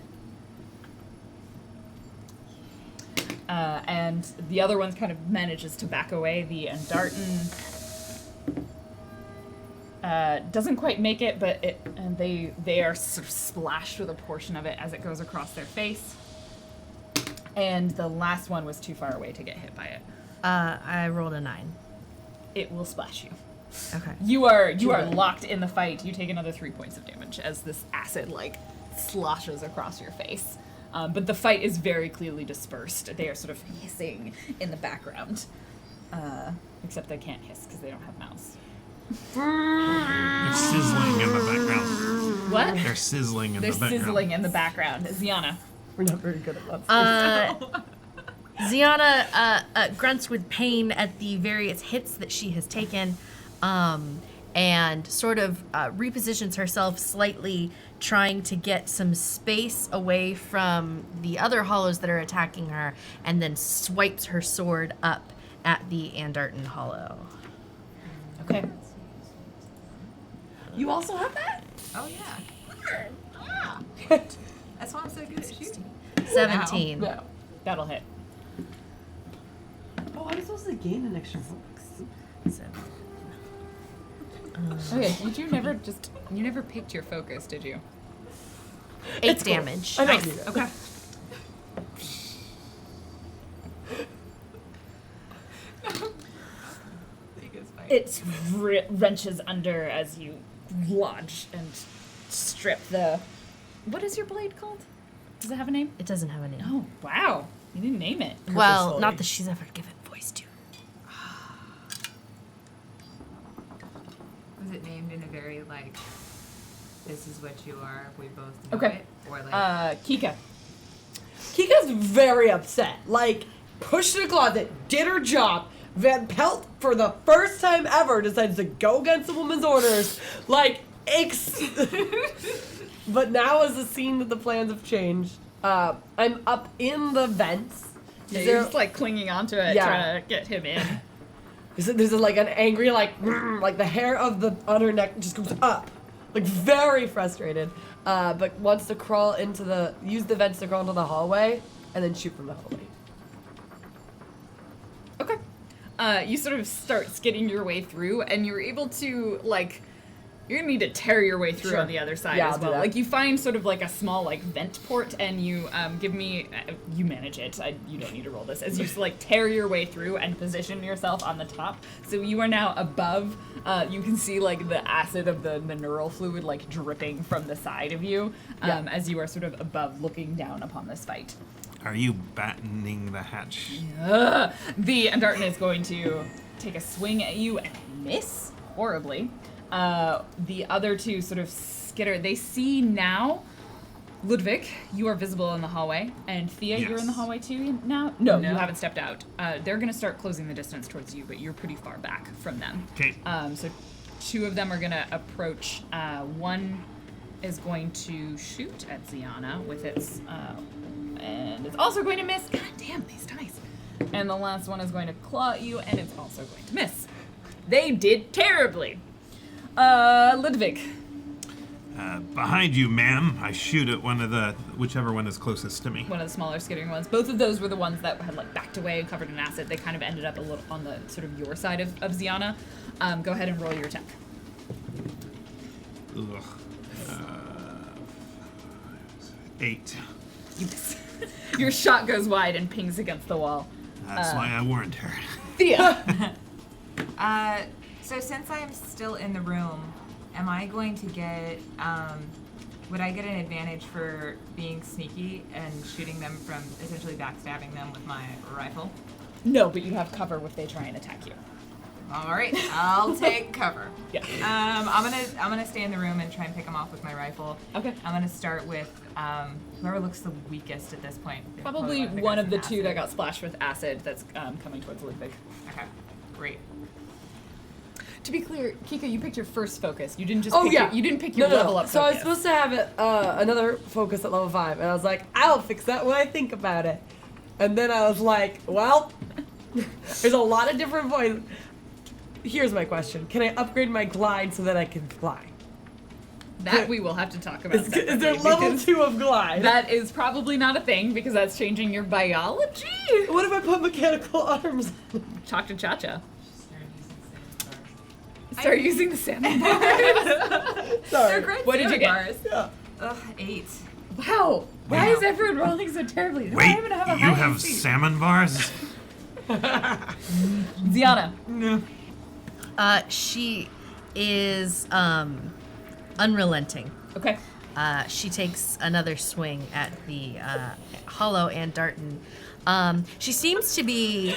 And the other one kind of manages to back away. The Andartan doesn't quite make it, but they are sort of splashed with a portion of it as it goes across their face. And the last one was too far away to get hit by it. I rolled a 9. It will splash you. Okay. You are locked in the fight. You take another 3 points of damage as this acid like sloshes across your face. But the fight is very clearly dispersed. They are sort of hissing in the background. Except they can't hiss because they don't have mouths. They're sizzling in the background. What? They're sizzling in They're the background. sizzling in the background. Ziana. We're not very good at that. Ziana grunts with pain at the various hits that she has taken, and sort of repositions herself slightly, trying to get some space away from the other hollows that are attacking her, and then swipes her sword up at the Andartan hollow. Okay. You also have that? oh yeah. That's why I'm so good at shooting. 17. No. That'll hit. Oh, I was supposed to gain an extra focus. Okay, you never picked your focus, did you? 8 damage. I don't need it. Okay. It wrenches under as you lodge and strip the... What is your blade called? Does it have a name? It doesn't have a name. Oh, wow. You didn't name it. Well, Purposefully. not that she's ever given voice to. Was it named in a very like, this is what you are, we both know Okay. it? Or like, Kika. Kika's very upset. Like, pushed in the closet, did her job. Van Pelt, for the first time ever, decides to go against a woman's orders. Like, but now is the scene that the plans have changed. I'm up in the vents. Is You're there, just like clinging onto it, Yeah. trying to get him in. there's like an angry, like the hair on her neck just goes up. Like, very frustrated. But wants to use the vents to crawl into the hallway, and then shoot from the hallway. Okay. You sort of start skidding your way through, and you're able to, like, You're gonna need to tear your way through Sure. on the other side Yeah, as I'll do well. that. Like you find sort of like a small like vent port, and you give me you manage it. You don't need to roll this as you like tear your way through and position yourself on the top. So you are now above. You can see like the acid of the neural fluid like dripping from the side of you as you are sort of above, looking down upon this fight. Are you battening the hatch? The Andartan is going to take a swing at you and miss horribly. The other two sort of skitter. They see now. Ludwig, you are visible in the hallway, and Thea, you're in the Yes. hallway too now. No, you No. haven't stepped out. They're gonna start closing the distance towards you, but you're pretty far back from them. Okay. So two of them are gonna approach. One is going to shoot at Ziana with its, and it's also going to miss. God damn these dice! And the last one is going to claw at you, and it's also going to miss. They did terribly. Ludwig. Behind you, ma'am. I shoot at whichever one is closest to me. One of the smaller skittering ones. Both of those were the ones that had like backed away and covered in acid. They kind of ended up a little on the sort of your side of Ziana. Go ahead and roll your attack. Ugh. 8. You miss. Your shot goes wide and pings against the wall. That's why I warned her. Thea. So since I'm still in the room, am I going to get, would I get an advantage for being sneaky and shooting them from essentially backstabbing them with my rifle? No, but you have cover if they try and attack you. All right, I'll take cover. Yeah. I'm gonna stay in the room and try and pick them off with my rifle. Okay. I'm gonna start with whoever looks the weakest at this point. Probably the one guys of the with two that acid. got splashed with acid that's coming towards Ludwig. Okay, great. To be clear, Kika, you picked your first focus. You didn't just Oh pick yeah. your, you didn't pick your No. level up So I was focus. supposed to have it, another focus at level 5, and I was like, I'll fix that when I think about it. And then I was like, well, there's a lot of different points. Here's my question: can I upgrade my glide so that I can fly? That we will have to talk about. Is there separately, level because 2 of glide? That is probably not a thing because that's changing your biology. What if I put mechanical arms? Talk to Cha-Cha. Start using the salmon bars. They're Sorry. great. What did you get? bars. Yeah. Ugh, 8. Wow. Why Wow. is everyone rolling so terribly? Do I Wait, even have a you high have AC? salmon bars? Ziana. No. She is unrelenting. Okay. She takes another swing at the Hollow and Darton. She seems to be,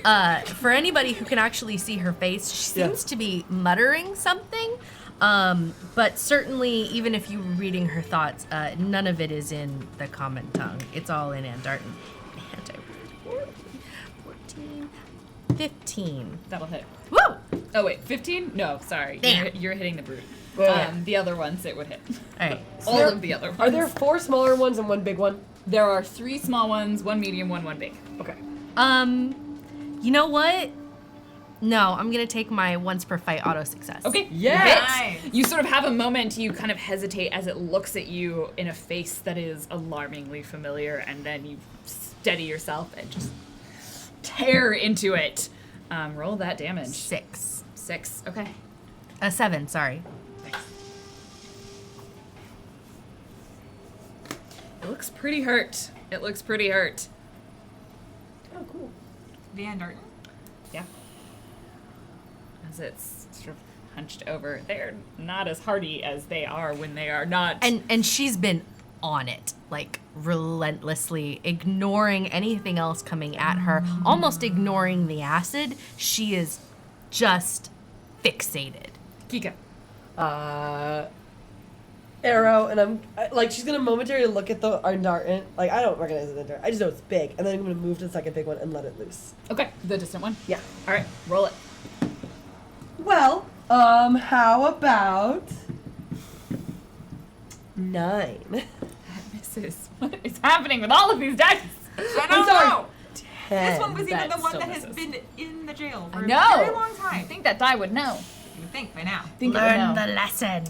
for anybody who can actually see her face, she Yeah. seems to be muttering something. But certainly, even if you were reading her thoughts, none of it is in the common tongue. It's all in Andartan. 14, 15. That'll hit. Woo! Oh wait, 15? No, sorry. Damn. You're hitting the brute. Wait. The other ones it would hit. All right. All of the other ones. Are there 4 smaller ones and 1 big one? There are 3 small ones, 1 medium, 1 big. Okay. You know what? No, I'm gonna take my once per fight auto success. Okay. Yes! Nice. You sort of have a moment, you kind of hesitate as it looks at you in a face that is alarmingly familiar, and then you steady yourself and just tear into it. Roll that damage. 6. 6. Okay. 7, sorry. It looks pretty hurt. It looks pretty hurt. Oh, cool. Van Darton. Yeah. As it's sort of hunched over. They're not as hardy as they are when they are not. And she's been on it, like relentlessly, ignoring anything else coming at her, almost ignoring the acid. She is just fixated. Kika. Arrow, and like, she's gonna momentarily look at the Andartan. Like, I don't recognize the Andartan. I just know it's big, and then I'm gonna move to the second big one and let it loose. Okay, the distant one. Yeah. All right, roll it. Well, how about 9? That misses. What is happening with all of these dice? I I'm don't sorry. know. 10. This one was even That the one still that has misses. been in the jail for I a know. very long I time. think that die would know. You would think by now. Learn the lesson.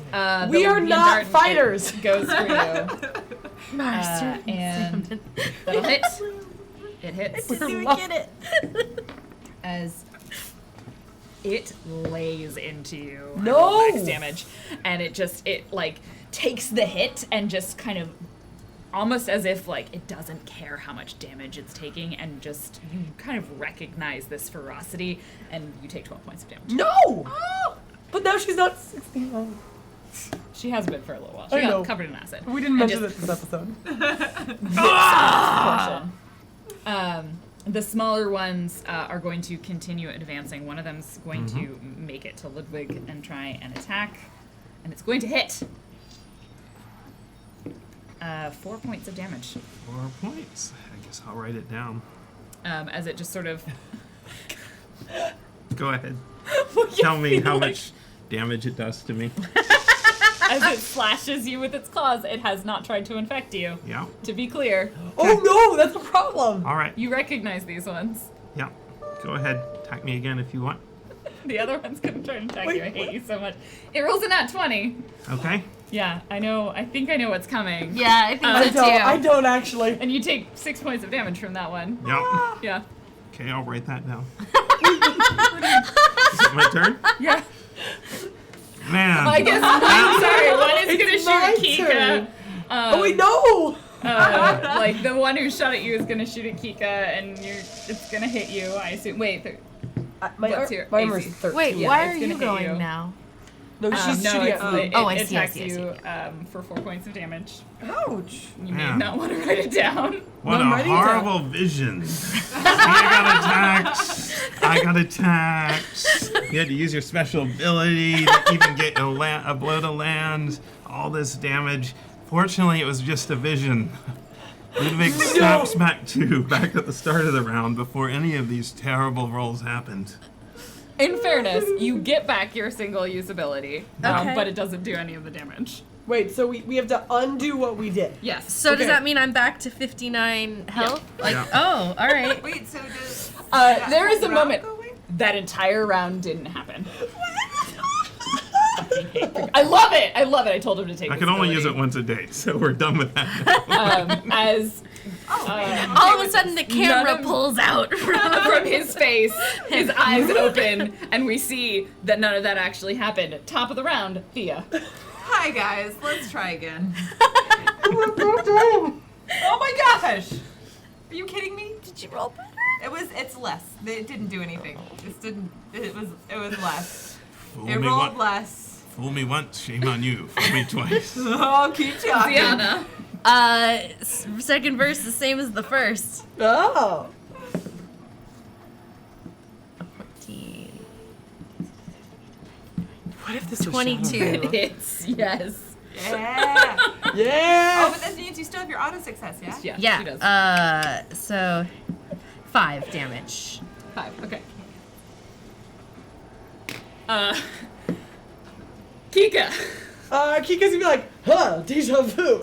We are not fighters. Goes for you. And that'll hit. It hits. Didn't even get it. As it lays into you. No! Max damage. And it like takes the hit and just kind of almost as if like it doesn't care how much damage it's taking, and just you kind of recognize this ferocity, and you take 12 points of damage. No! But now she's not 16. She has been for a little while. She I got know. covered in acid. We didn't And mention just- it this episode. portion. The smaller ones are going to continue advancing. One of them's going to make it to Ludwig and try and attack, and it's going to hit. 4 points of damage 4 points. I guess I'll write it down. as it just sort of. Go ahead. Tell me how much damage it does to me. As it slashes you with its claws, it has not tried to infect you. Yeah. To be clear, Oh no, that's a problem. All right. you recognize these ones. Yeah. Go ahead. Attack me again if you want. The other one's gonna try and attack Wait, you. I hate you so much. It rolls a nat 20. Okay. Yeah, I know. I think I know what's coming. Yeah, I think so too. I don't actually. And you take 6 points of damage from that one. Yeah. Yeah. Okay, I'll write that down. Is it my turn? Yeah. Man. I guess. I'm sorry. One is It's gonna my shoot at turn. Kika. Oh wait, no! Like the one who shot at you is gonna shoot at Kika, and it's gonna hit you. I assume. Wait. My What's your armor's AC? 13. Wait, Yeah, why it's are gonna you hit going you. now? No, she's no, shooting it's, at me. it, Oh, I it see, I attacks see, I see. you for 4 points of damage. Ouch. You Man. may not want to write it down. What No, I'm a writing it down. horrible vision. I got attacked. You had to use your special ability to even get a blow to land. All this damage. Fortunately, it was just a vision. Ludwig snaps back at the start of the round before any of these terrible rolls happened. In fairness, you get back your single use ability, Okay. but it doesn't do any of the damage. Wait, so we have to undo what we did. Yes. So does Okay. that mean I'm back to 59 health? Like, Yeah. oh, all right. Wait, so does There is a round moment. go away? That entire round didn't happen. I love it. I love it. I told him to take. I this can only use it ability. once a day, so we're done with that. As All of a sudden, the camera of- pulls out. from his face, his eyes open, and we see that none of that actually happened. Top of the round, Thea. Hi guys, let's try again. Oh my gosh! Are you kidding me? Did you roll better? It's less. It didn't do anything. It was less. Fool It me rolled once, less. fool me once, shame on you. Fool me twice. Oh, keep talking. Diana. Second verse the same as the first. Oh. 14, What if this was 22. It's yes. Yeah. Shadow? Yeah. Oh, but that means you still have your auto success, yeah? Yeah. She does. So 5 damage. 5. Okay. Kika. Kika's gonna be like, huh, deja vu.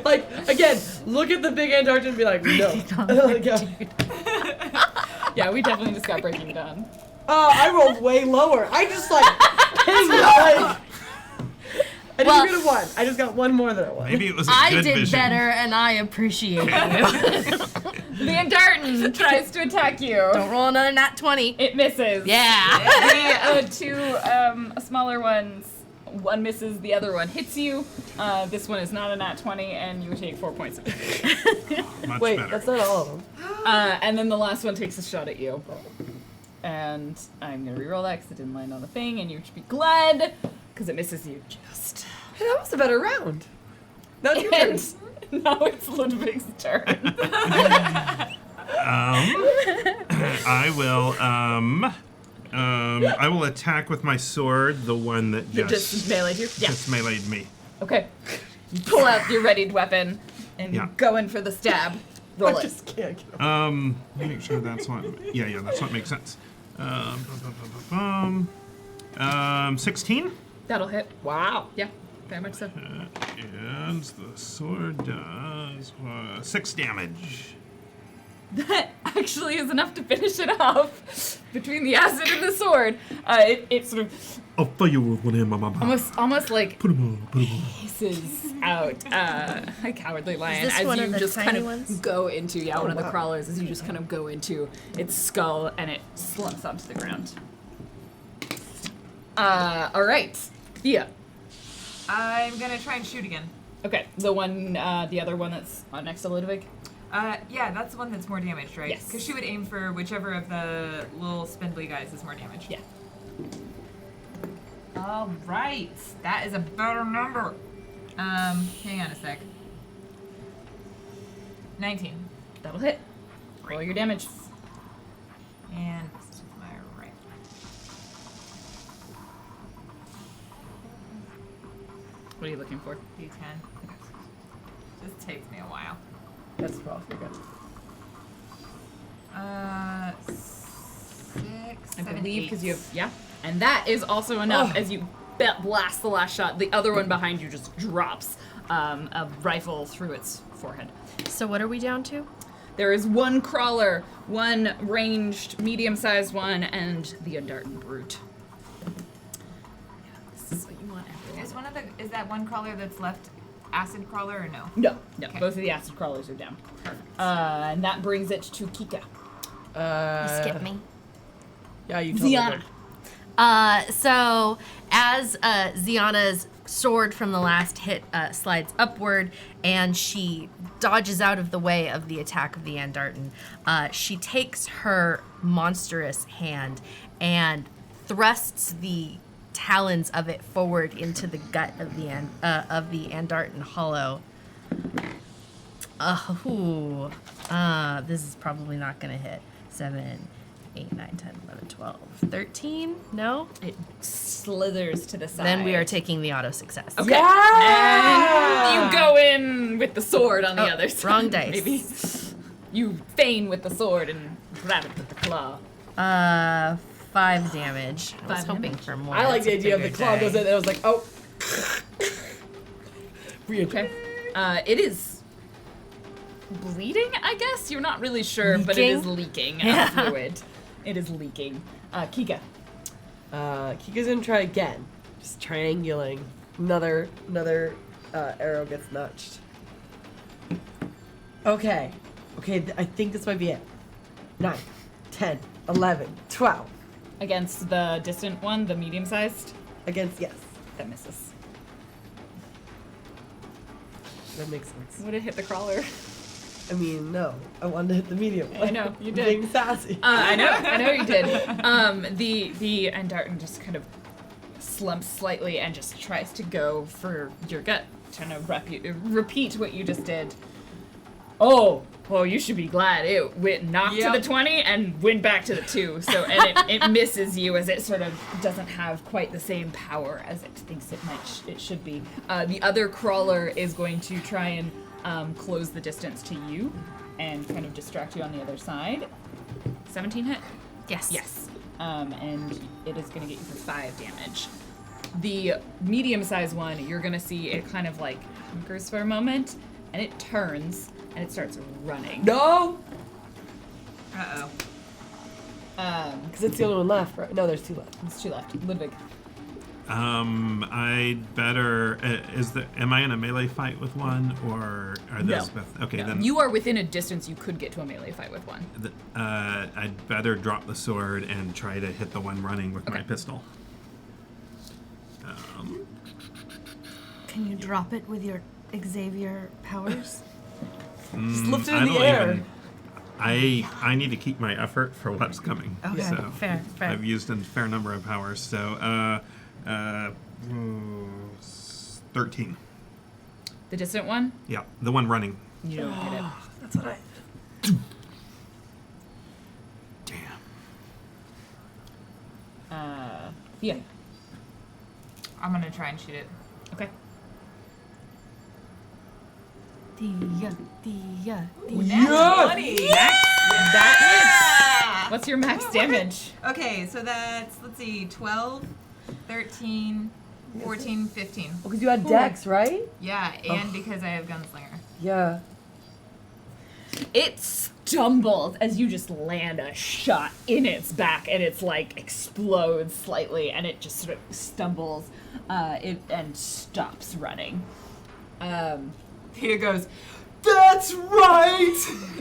like, again, look at the big Antarctic and be like, no. Like, Yeah, we definitely just got Breaking Dawn. I rolled way lower. I just like, I Well- didn't get a 1. I just got 1 more than I wanted. Maybe it was a I good did vision. better, and I appreciate you. The Andartan tries to attack you. Don't roll another nat 20. It misses. Yeah. The two smaller ones, one misses, the other one hits you. This one is not a nat 20, and you take 4 points of damage. Much Wait, better. that's not all of them. And then the last one takes a shot at you. And I'm gonna reroll that because it didn't land on the thing, and you should be glad because it misses you just. Hey, that was a better round. Now it's your turn. And now it's Ludwig's turn. I will attack with my sword the one that Just meleeed you? Yeah. just meleeed me. Okay. You pull out your readied weapon and Yeah. go in for the stab. Roll I it. just can't get him. Make sure that's what. Yeah, that's what makes sense. 16. That'll hit. Wow. Yeah, very much so. And the sword does 6 damage. That actually is enough to finish it off. Between the acid and the sword, it sort of I'll fire you with one hand, Mama. almost like Put him on. hisses out a cowardly lion this as one you of the just kind tiny of ones? go into one of the wow. crawlers as you just kind of go into its skull and it slumps onto the ground. All right. Thea. I'm gonna try and shoot again. Okay, the other one that's next to Ludwig. Yeah, that's the one that's more damaged, right? Yes. Because she would aim for whichever of the little spindly guys is more damaged. Yeah. All right, that is a better number. Hang on a sec. 19. That'll hit. Roll your damage. And this is my right. What are you looking for? D10. This takes me a while. That's probably good. 6, I 7, believe 8. because you have and that is also enough. As you blast the last shot, the other one behind you just drops a rifle through its forehead. So what are we down to? There is one crawler, one ranged, medium-sized one, and the Undartan Brute. This is what you want, everyone. Is that one crawler that's left acid crawler or no? No, Okay. both of the acid crawlers are down. And that brings it to Kika. You skipped me. Yeah, you totally Ziana. did. So as Ziana's sword from the last hit slides upward and she dodges out of the way of the attack of the Andartan, she takes her monstrous hand and thrusts the talons of it forward into the gut of the Andartan hollow. This is probably not gonna hit. 7, 8, 9, 10, 11, 12, 13? No? It slithers to the side. Then we are taking the auto success. Okay. Yeah! And you go in with the sword on the Oh, other side. wrong dice. Maybe. You feign with the sword and grab it with the claw. 5 damage. I was 5 hoping damage. for more. I like That's the a idea of the bigger claw die. goes in and I was like, oh. Weird. Okay. It is bleeding, I guess? You're not really sure, but it is leaking Yeah. fluid. It is leaking. Kika. Kika's gonna try again. Just triangulating. Another arrow gets notched. Okay. I think this might be it. 9, 10, 11, 12. Against the distant one, the medium-sized, Against, yes. that misses. That makes sense. Would it hit the crawler? I mean, no. I wanted to hit the medium. I know, you did. Being sassy. I know you did. The Andartan just kind of slumps slightly and just tries to go for your gut, trying to repeat what you just did. Oh, well, you should be glad it knocked to the 20 and went back to the 2. So, and it misses you as it sort of doesn't have quite the same power as it thinks it should be. The other crawler is going to try and close the distance to you and kind of distract you on the other side. 17 hit? Yes. Yes. And it is going to get you for 5 damage. The medium-sized one, you're going to see it kind of like hunkers for a moment, and it turns, and it starts running. No! Uh-oh. Because it's the only one left, right? No, there's 2 left. There's 2 left. Ludwig. I'd better. Am I in a melee fight with one, or are those No. with? Okay, No. then You are within a distance you could get to a melee fight with one. I'd better drop the sword and try to hit the one running with my pistol. Can you drop it with your Xavier powers? Just lift it I in the don't air. even- I need to keep my effort for what's coming. Okay, So fair. I've used a fair number of powers. So 13. The distant one, Yeah, the one running. you don't hit it. That's what I... Damn. Yeah. I'm gonna try and shoot it. Okay. Dia. Nat 20! That hits. What's your max damage? Okay, so that's, let's see, 12, 13, 14, 15. Because you had Dex, right? Yeah, and because I have Gunslinger. Yeah. It stumbles as you just land a shot in its back, and it's like explodes slightly, and it just sort of stumbles, and stops running. Thea goes, "That's right!"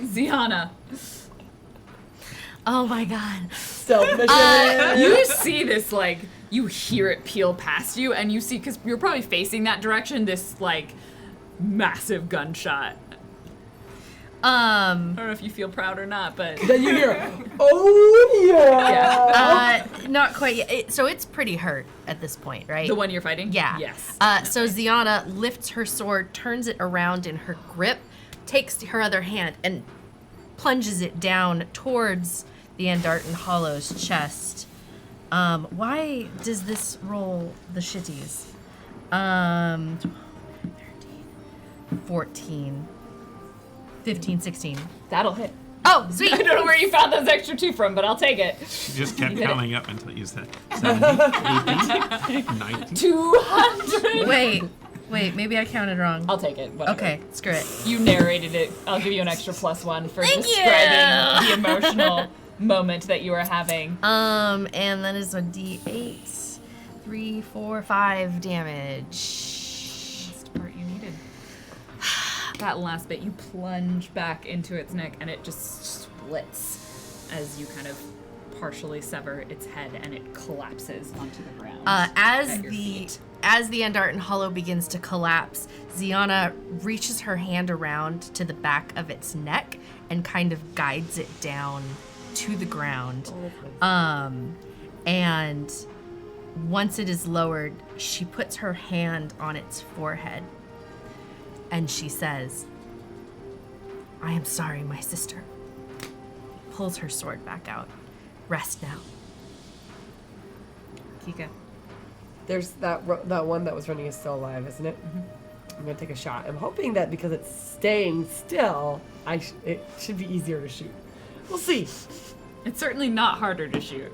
Ziana. Oh my god. Stealth mission. You see this, like, you hear it peel past you, and you see, because you're probably facing that direction, this, like, massive gunshot. I don't know if you feel proud or not, but Then you hear, oh yeah. Not quite yet. So it's pretty hurt at this point, right? the one you're fighting? Yeah. Yes. So Ziana lifts her sword, turns it around in her grip, takes her other hand, and plunges it down towards the Andartan Hollow's chest. Why does this roll the shitties? 12, 13, 14, 15, 16. That'll hit. Oh, sweet. I don't know where you found those extra 2 from, but I'll take it. She just kept counting up until you said 70, 80, 90. 200! Wait, maybe I counted wrong. I'll take it. Whatever. Okay, screw it. You narrated it. I'll give you an extra +1 for Thank describing you. the emotional moment that you are having. And that is a D8. 3, 4, 5 damage. That's the part you needed. That last bit, you plunge back into its neck, and it just splits as you kind of partially sever its head, and it collapses onto the ground. As at your the feet. Andartan Hollow begins to collapse, Ziana reaches her hand around to the back of its neck and kind of guides it down to the ground. And once it is lowered, she puts her hand on its forehead and she says, "I am sorry, my sister." Pulls her sword back out. Rest now. Kika. There's that one that was running is still alive, isn't it? I'm gonna take a shot. I'm hoping that because it's staying still, it should be easier to shoot. We'll see. It's certainly not harder to shoot.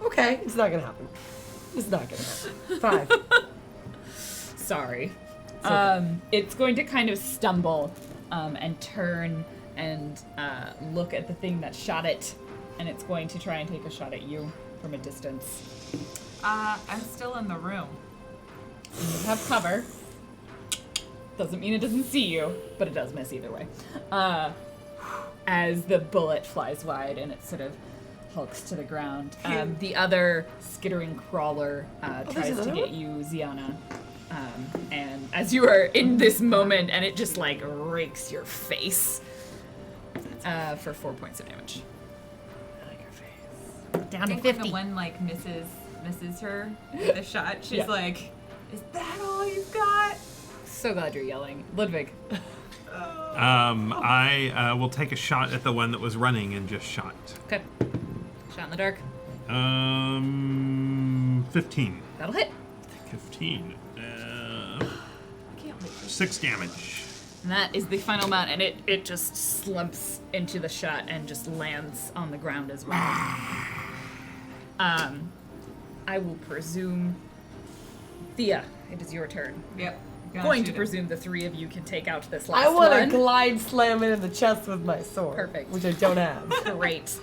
Okay, it's not gonna happen. It's not gonna happen. 5. Sorry. okay. It's going to kind of stumble and turn and look at the thing that shot it, and it's going to try and take a shot at you from a distance. I'm still in the room. You have cover. Doesn't mean it doesn't see you, but it does miss either way. As the bullet flies wide and it sort of hulks to the ground. The other skittering crawler tries to another get one? you, Ziana. And as you are in this moment, and it just like rakes your face for 4 points of damage. I like her face. Down I to think when 50. the one like misses her with the shot, she's Yeah. like, "Is that all you've got?" So glad you're yelling. Ludwig. I will take a shot at the one that was running and just shot. Okay. Shot in the dark. 15. That'll hit. 15. I can't wait for 6 damage. And that is the final amount, and it just slumps into the shot and just lands on the ground as well. I will presume, Thea, it is your turn. Yep. Going to presume the 3 of you can take out this last I want one. to glide slam it in the chest with my sword. Perfect. Which I don't have. Great.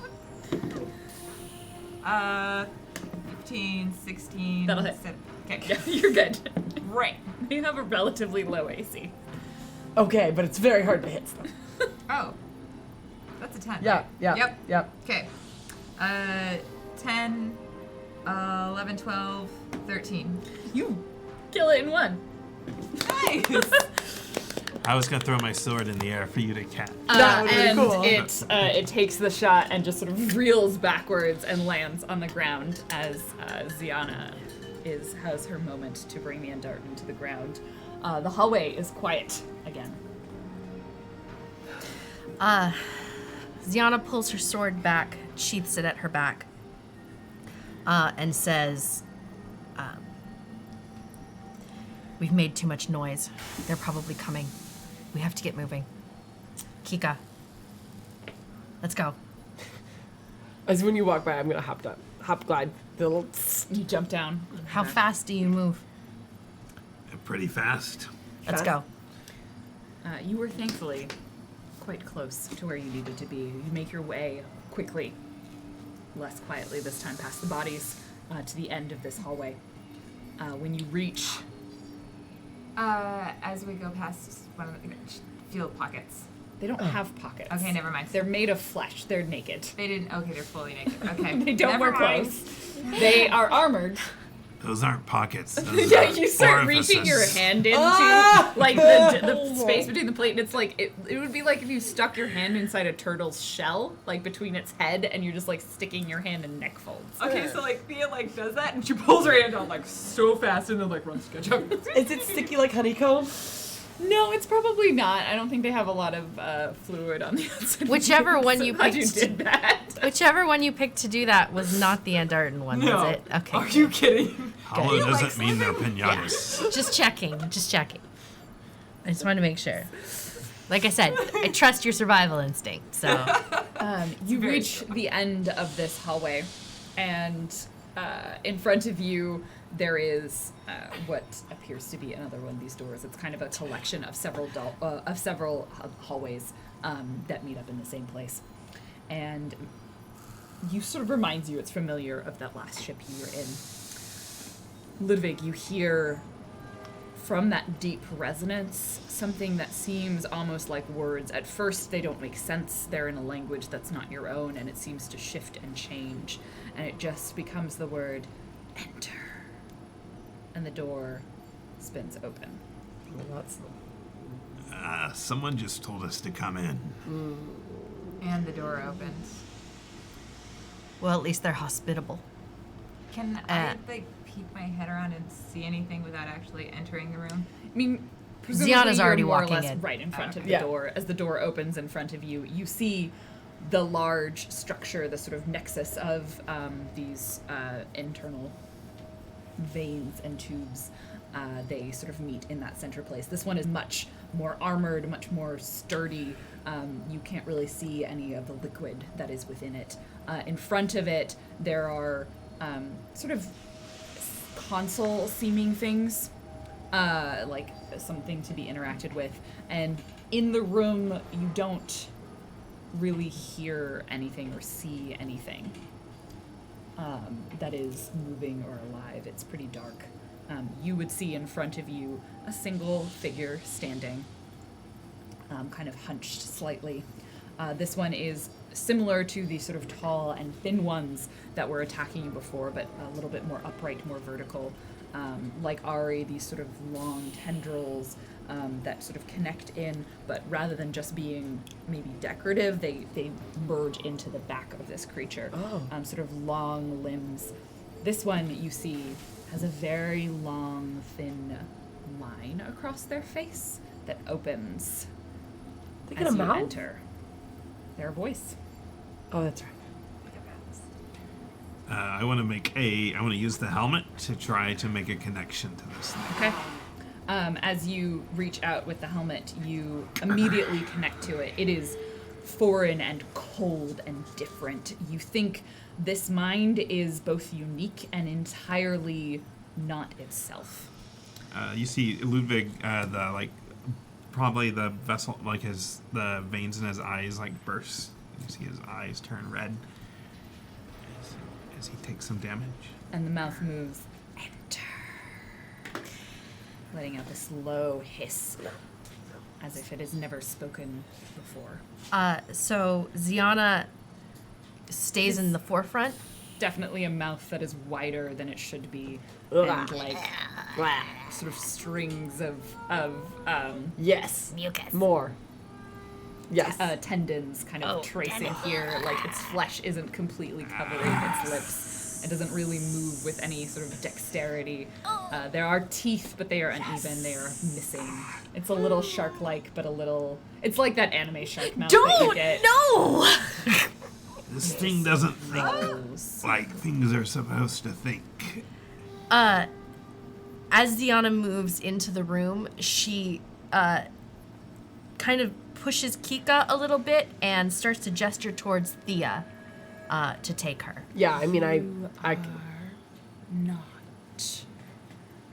15, 16. That'll hit. Okay. Yeah, you're good. Right. You have a relatively low AC. Okay, but it's very hard to hit stuff. Oh. That's a 10. Yeah, right? yeah. Yep. Yep. Okay. 10, 11, 12, 13. You kill it in one. Nice. I was going to throw my sword in the air for you to catch. That would've been And cool. it takes the shot and just sort of reels backwards and lands on the ground as Ziana has her moment to bring the Andartan to the ground. The hallway is quiet again. Ziana pulls her sword back, sheaths it at her back, and says, "We've made too much noise. They're probably coming. We have to get moving. Kika, let's go." As when you walk by, I'm gonna hop glide. The little. You jump down. How fast do you move? Pretty fast. Let's Fast. go. You were thankfully quite close to where you needed to be. You make your way quickly, less quietly this time, past the bodies to the end of this hallway. When you reach As we go past one of the field pockets, They don't have pockets. Okay, never mind. They're made of flesh. They're naked. They didn't. Okay, they're fully naked. Okay. They don't never wear mind. clothes. They are armored. Those aren't pockets. Those Yeah, are you start reaching your orifices. hand into like the space between the plate, and it's like it would be like if you stuck your hand inside a turtle's shell, like between its head, and you're just like sticking your hand in neck folds. Okay, so like Thea like does that and she pulls her hand out like so fast and then like runs to catch up. Is it sticky like honeycomb? No, it's probably not. I don't think they have a lot of fluid on the outside. Whichever one you Glad you picked. did that. Whichever one you picked to do that was not the Andartan one, was it? Okay. Are you kidding? Hollow You like doesn't mean they're slipping? pinatas. Just checking. Just checking. I just wanted to make sure. Like I said, I trust your survival instinct. So You very reach the end of this hallway, and in front of you there is what appears to be another one of these doors. It's kind of a collection of several hallways that meet up in the same place, and you sort of reminds you it's familiar of that last ship you were in. Ludwig, you hear from that deep resonance something that seems almost like words. At first, they don't make sense. They're in a language that's not your own, and it seems to shift and change. And it just becomes the word, enter. And the door spins open. Well, that's Someone just told us to come in. And the door opens. well, at least they're hospitable. Can I like peek my head around and see anything without actually entering the room? I mean, presumably Ziana's you're already more or walking less in. right in front of the Yeah. door. As the door opens in front of you, you see the large structure, the sort of nexus of these internal veins and tubes. They sort of meet in that center place. This one is much more armored, much more sturdy. You can't really see any of the liquid that is within it. In front of it, there are sort of console-seeming things, like something to be interacted with. And in the room, you don't really hear anything or see anything that is moving or alive. It's pretty dark. You would see in front of you a single figure standing, kind of hunched slightly. This one is similar to the sort of tall and thin ones that were attacking you before, but a little bit more upright, more vertical. Like Ari, these sort of long tendrils that sort of connect in, but rather than just being maybe decorative, they merge into the back of this creature. Sort of long limbs. This one you see has a very long, thin line across their face that opens They got as a you mouth? enter. Their voice. Oh, that's right. I want to use the helmet to try to make a connection to this thing. Okay. As you reach out with the helmet, you immediately connect to it. It is foreign and cold and different. You think this mind is both unique and entirely not itself. You see Ludwig, probably the vessel, like the veins in his eyes burst. You see his eyes turn red as he takes some damage. And the mouth moves. Enter. Letting out this low hiss, as if it has never spoken before. So Ziana stays in the forefront. Definitely a mouth that is wider than it should be, and like sort of strings of Yes. Mucus. More. Yes. tendons kind of trace in here. Like its flesh isn't completely covering its lips. It doesn't really move with any sort of dexterity. There are teeth, but they are uneven. They are missing. It's a little shark-like, but a little. It's like that anime shark mouth that you Don't! get. No! This thing doesn't think like things are supposed to think. As Ziana moves into the room, she kind of pushes Kika a little bit and starts to gesture towards Thea to take her. Yeah, I mean, I Not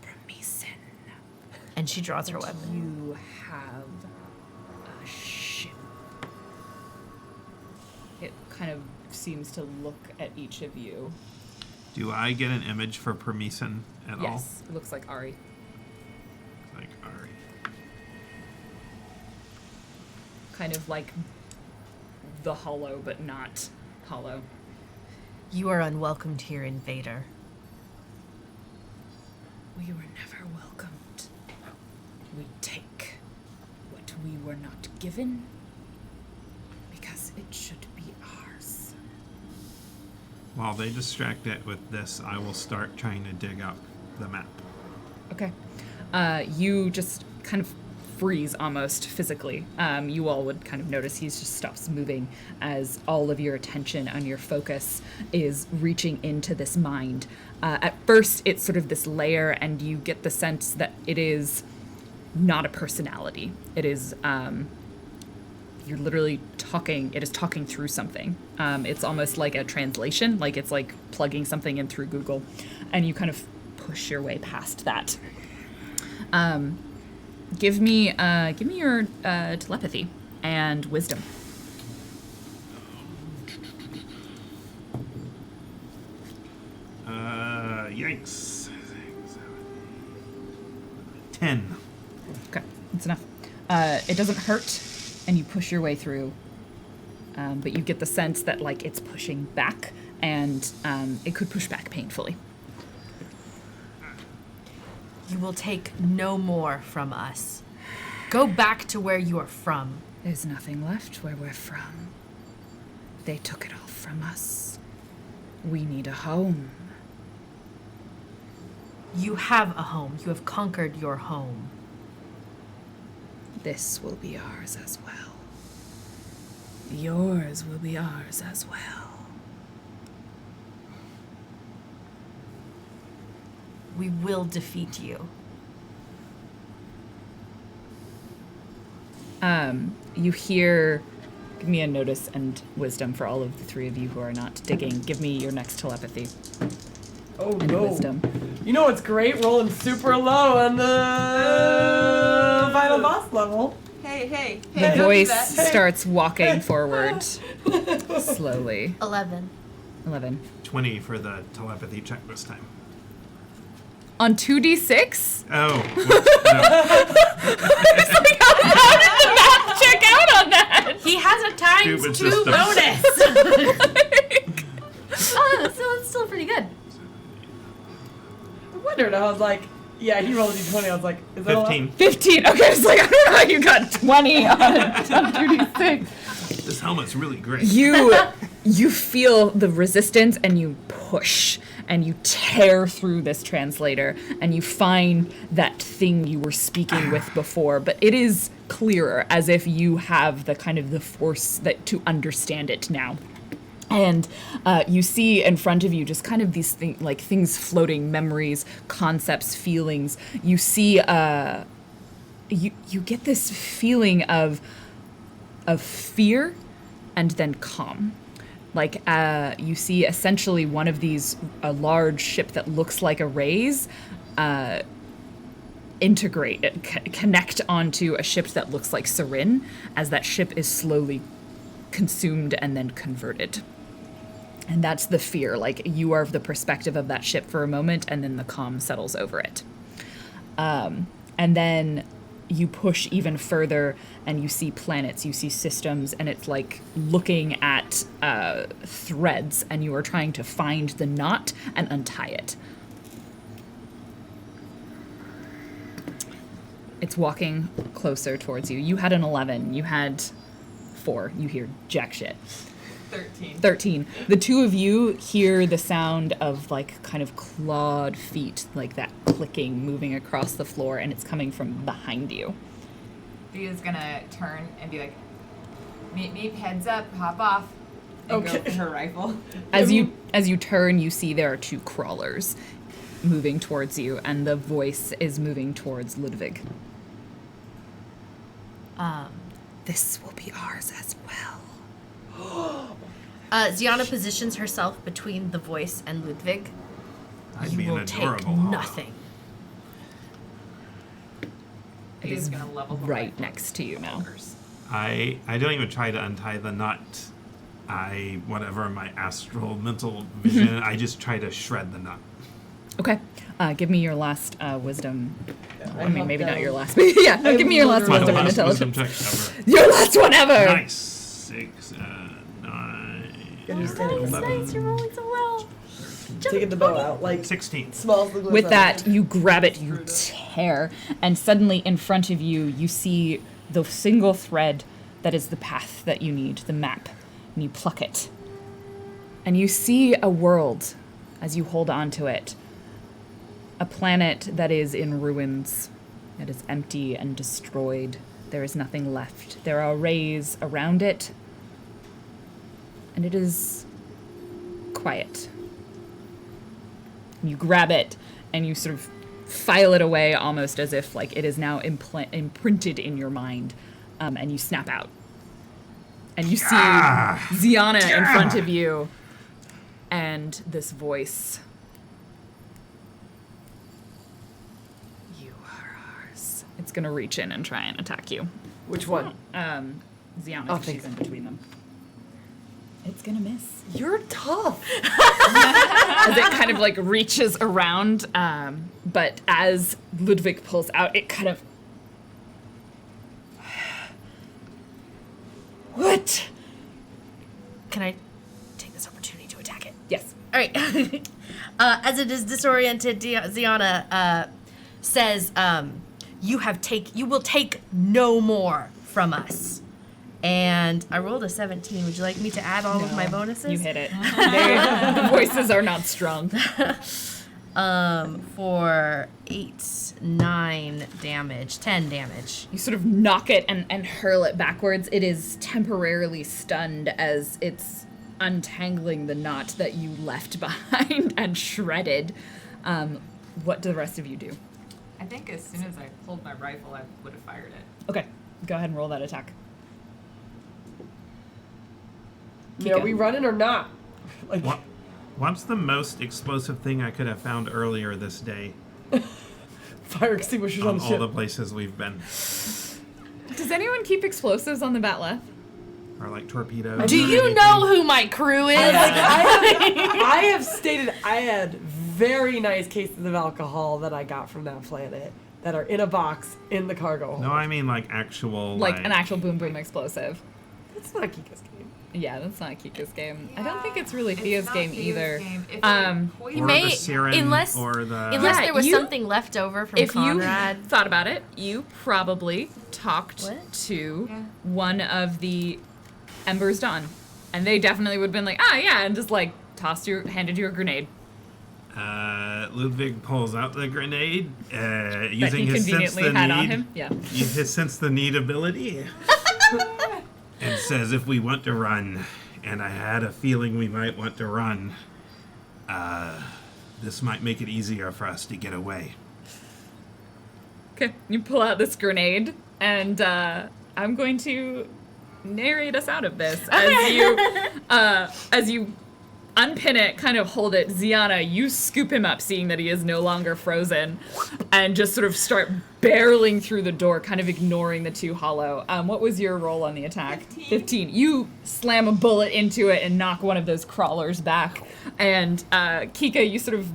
Promisen. And she draws her weapon. You have a ship. It kind of seems to look at each of you. Do I get an image for Promisen at all? Yes, it looks like Ari. Like Ari. kind of like the hollow, but not hollow. You are unwelcomed here, invader. We were never welcomed. We take what we were not given because it should be ours. While they distract it with this, I will start trying to dig up the map. Okay. You just kind of freeze almost physically. You all would kind of notice he just stops moving as all of your attention and your focus is reaching into this mind. At first, it's sort of this layer, and you get the sense that it is not a personality. It is, you're literally talking, it is talking through something. It's almost like a translation, like it's like plugging something in through Google, and you kind of push your way past that. Give me your telepathy and wisdom. Yikes. 10. Okay, that's enough. It doesn't hurt, and you push your way through, but you get the sense that like it's pushing back, and it could push back painfully. You will take no more from us. Go back to where you are from. There's nothing left where we're from. They took it all from us. We need a home. You have a home. You have conquered your home. This will be ours as well. Yours will be ours as well. We will defeat you. You hear, give me a notice and wisdom for all of the three of you who are not digging. Give me your next telepathy Oh and no. wisdom. You know what's great? Rolling super low on the final boss level. Hey, The don't do voice that. starts walking forward slowly. 11. 11. 20 for the telepathy check this time. On 2d6? Oh. Whoops, no. Check out on that! He has a times Stupid 2 system. bonus. Oh, so it's still pretty good. I wondered. I was like, yeah, he rolled a d20. I was like, is that 15. 15. Okay, it's like, I don't know how you got 20 on 2d6. This helmet's really great. You feel the resistance and you push and you tear through this translator and you find that thing you were speaking with before, but it is clearer, as if you have the kind of the force that to understand it now. And you see in front of you just kind of these things floating, memories, concepts, feelings. You see, you get this feeling of fear and then calm. Like you see essentially one of these, a large ship that looks like a raise, connect onto a ship that looks like Sarin, as that ship is slowly consumed and then converted. And that's the fear, like you are of the perspective of that ship for a moment and then the calm settles over it. And then you push even further and you see planets, you see systems, and it's like looking at threads, and you are trying to find the knot and untie it. It's walking closer towards you. You had an 11. You had 4. You hear jack shit. 13. The two of you hear the sound of like kind of clawed feet, like that clicking, moving across the floor, and it's coming from behind you. Via's gonna turn and be like, meep meep, heads up, hop off, and go for her rifle. As you turn, you see there are 2 crawlers moving towards you, and the voice is moving towards Ludwig. This will be ours as well. Ziana positions herself between the voice and Ludwig. I'd You be an will take adorable. nothing. It Via's is gonna level the right rifle. next to you now. I don't even try to untie the knot. Whatever my astral mental vision, I just try to shred the knot. Okay. Give me your last wisdom. I have mean, maybe not down- your last. Yeah, no, give me your last My wisdom and last wisdom intelligence. check ever. Your last one ever. Nice. 6, 9, Nice, you're rolling so well. Taking the bow out, like 16. small. as the With glitter. that, you grab it, you tear, and suddenly in front of you, you see the single thread that is the path that you need, the map, and you pluck it. And you see a world as you hold on to it. A planet that is in ruins, that is empty and destroyed. There is nothing left. There are rays around it, and it is quiet. You grab it and you sort of file it away almost as if like it is now imprinted in your mind, and you snap out. And you see Ziana in front of you and this voice. You are ours. It's going to reach in and try and attack you. Which one? Ziana, Oh, 'cause she's thanks. in between them. It's going to miss. You're tough. As it kind of like reaches around, but as Ludwig pulls out, it kind of. What? Can I take this opportunity to attack it? Yes. All right. As it is disoriented, Ziana says, "You will take no more from us." And I rolled a 17. Would you like me to add all of my bonuses? You hit it. The voices are not strong. For 8, 9 damage, 10 damage. You sort of knock it and hurl it backwards. It is temporarily stunned as it's untangling the knot that you left behind and shredded. What do the rest of you do? I think as soon as I pulled my rifle, I would have fired it. Okay, go ahead and roll that attack. Are we running or not? Like, What's the most explosive thing I could have found earlier this day fire extinguishers on on the all ship. the places we've been? Does anyone keep explosives on the Batleth? Or like torpedoes? Do or you anything? know who my crew is? I have stated I had very nice cases of alcohol that I got from that planet that are in a box in the cargo hold. No, I mean like actual. Like an actual boom boom explosive. That's not Kika's game. Yeah, that's not Kika's game. I don't think it's really It's Thea's not game Thea's either. game. If Or He the may- Siren, unless- or the. Unless Yeah, there was you- something left over from If Conrad. you thought about it, you probably talked What? to Yeah. one of the Embers Dawn. And they definitely would have been like, yeah, and just like handed you a grenade. Ludwig pulls out the grenade, That using he his sense conveniently the had need. on him. Yeah. Use his sense the need ability, and says, "If we want to run, and I had a feeling we might want to run, this might make it easier for us to get away." Okay, you pull out this grenade, and I'm going to narrate us out of this as you unpin it, kind of hold it. Ziana, you scoop him up, seeing that he is no longer frozen, and just sort of start barreling through the door, kind of ignoring the two hollow. What was your roll on the attack? 15. You slam a bullet into it and knock one of those crawlers back. And Kika, you sort of.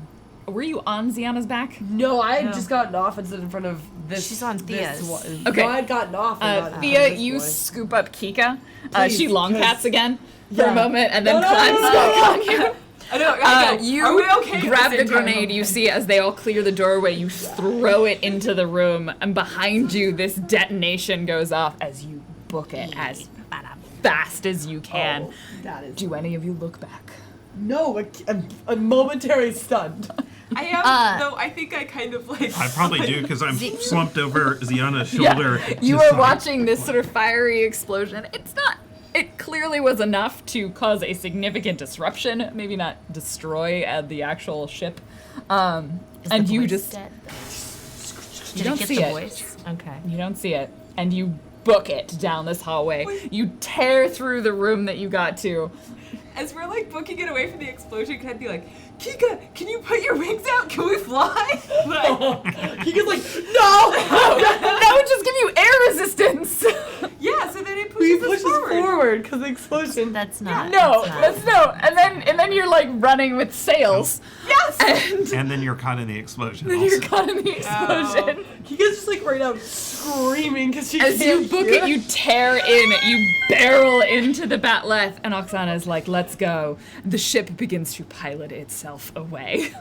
Were you on Ziana's back? No, I had just gotten off and stood in front of this. She's on this Thea's. one. Okay. No, I had gotten off. And got in front Thea, of this you boy. scoop up Kika. Please, She long because- cats again for Yeah. a moment and then No, climbs no, back no. on you. I know. I know. You Are we okay? at grab the same time? grenade. You see as they all clear the doorway, you throw it into the room, and behind you, this detonation goes off as you book it as fast as you can. Oh, that is. Do any of you look back? No, a momentary stunned. I am, though. I think I kind of like. I probably do because I'm slumped over Ziana's shoulder. You just are like- watching this sort of fiery explosion. It clearly was enough to cause a significant disruption, maybe not destroy the actual ship. And you just Dead, you Did don't it get see the it. voice? Okay. You don't see it, and you book it down this hallway. You tear through the room that you got to. As we're like booking it away from the explosion, can I be like, Kika, can you put your wings out? Can we fly? Like, He gets like, no! That would just give you air resistance. yeah. So then it He pushes us pushes forward. scared because the explosion. That's not. No, that's not. that's no. And then you're like running with sails. Yes! And And then you're caught in the explosion. then also. you're caught in the explosion. Kika's just like right now screaming because she As can't you book hear. it, you tear in, you barrel into the Batleth, and Oksana's like, let's go. The ship begins to pilot itself away.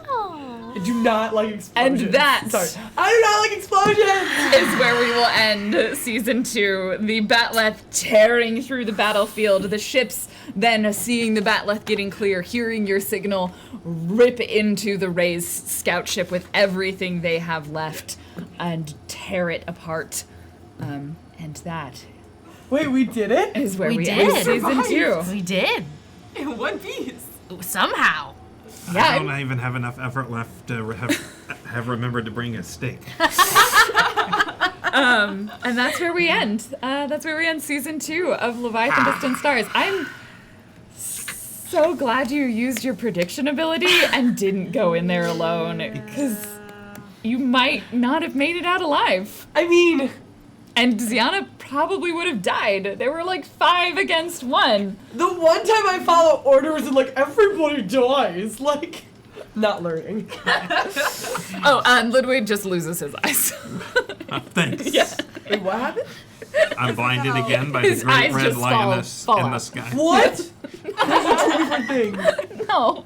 I do not like explosions. And that- Sorry. I do not like explosions! Is where we will end season 2. The Batleth tearing through the battlefield, the ships then seeing the Batleth getting clear, hearing your signal, rip into the Ray's scout ship with everything they have left and tear it apart. And that Wait, we did it? is where We we did. end season 2. We did. In one piece. Somehow. I don't even have enough effort left to have remembered to bring a steak. And that's where we end. That's where we end season 2 of Leviathan Distant Stars. I'm so glad you used your prediction ability and didn't go in there alone, because you might not have made it out alive. I mean, And Ziana probably would have died. There were like 5 against 1. the one time I follow orders and like everybody dies, like not learning. Oh, and Ludwig just loses his eyes. Thanks. Yeah. Wait, what happened? I'm blinded again by His the great eyes red just lioness fall in the out. sky. What? Those are 2 different things. No.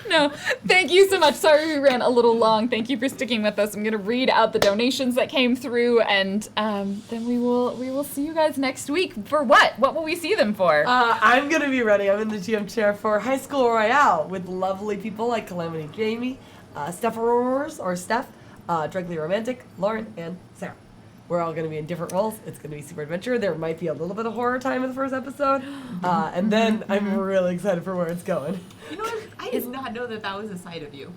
No. Thank you so much. Sorry we ran a little long. Thank you for sticking with us. I'm gonna read out the donations that came through, and then we will see you guys next week. For what? What will we see them for? I'm gonna be ready. I'm in the GM chair for High School Royale with lovely people like Calamity Jamie, Steph or Steph, Directly Romantic, Lauren, and Sarah. We're all going to be in different roles. It's going to be super adventure. There might be a little bit of horror time in the first episode. And then I'm really excited for where it's going. You know what? I did not know that was a side of you.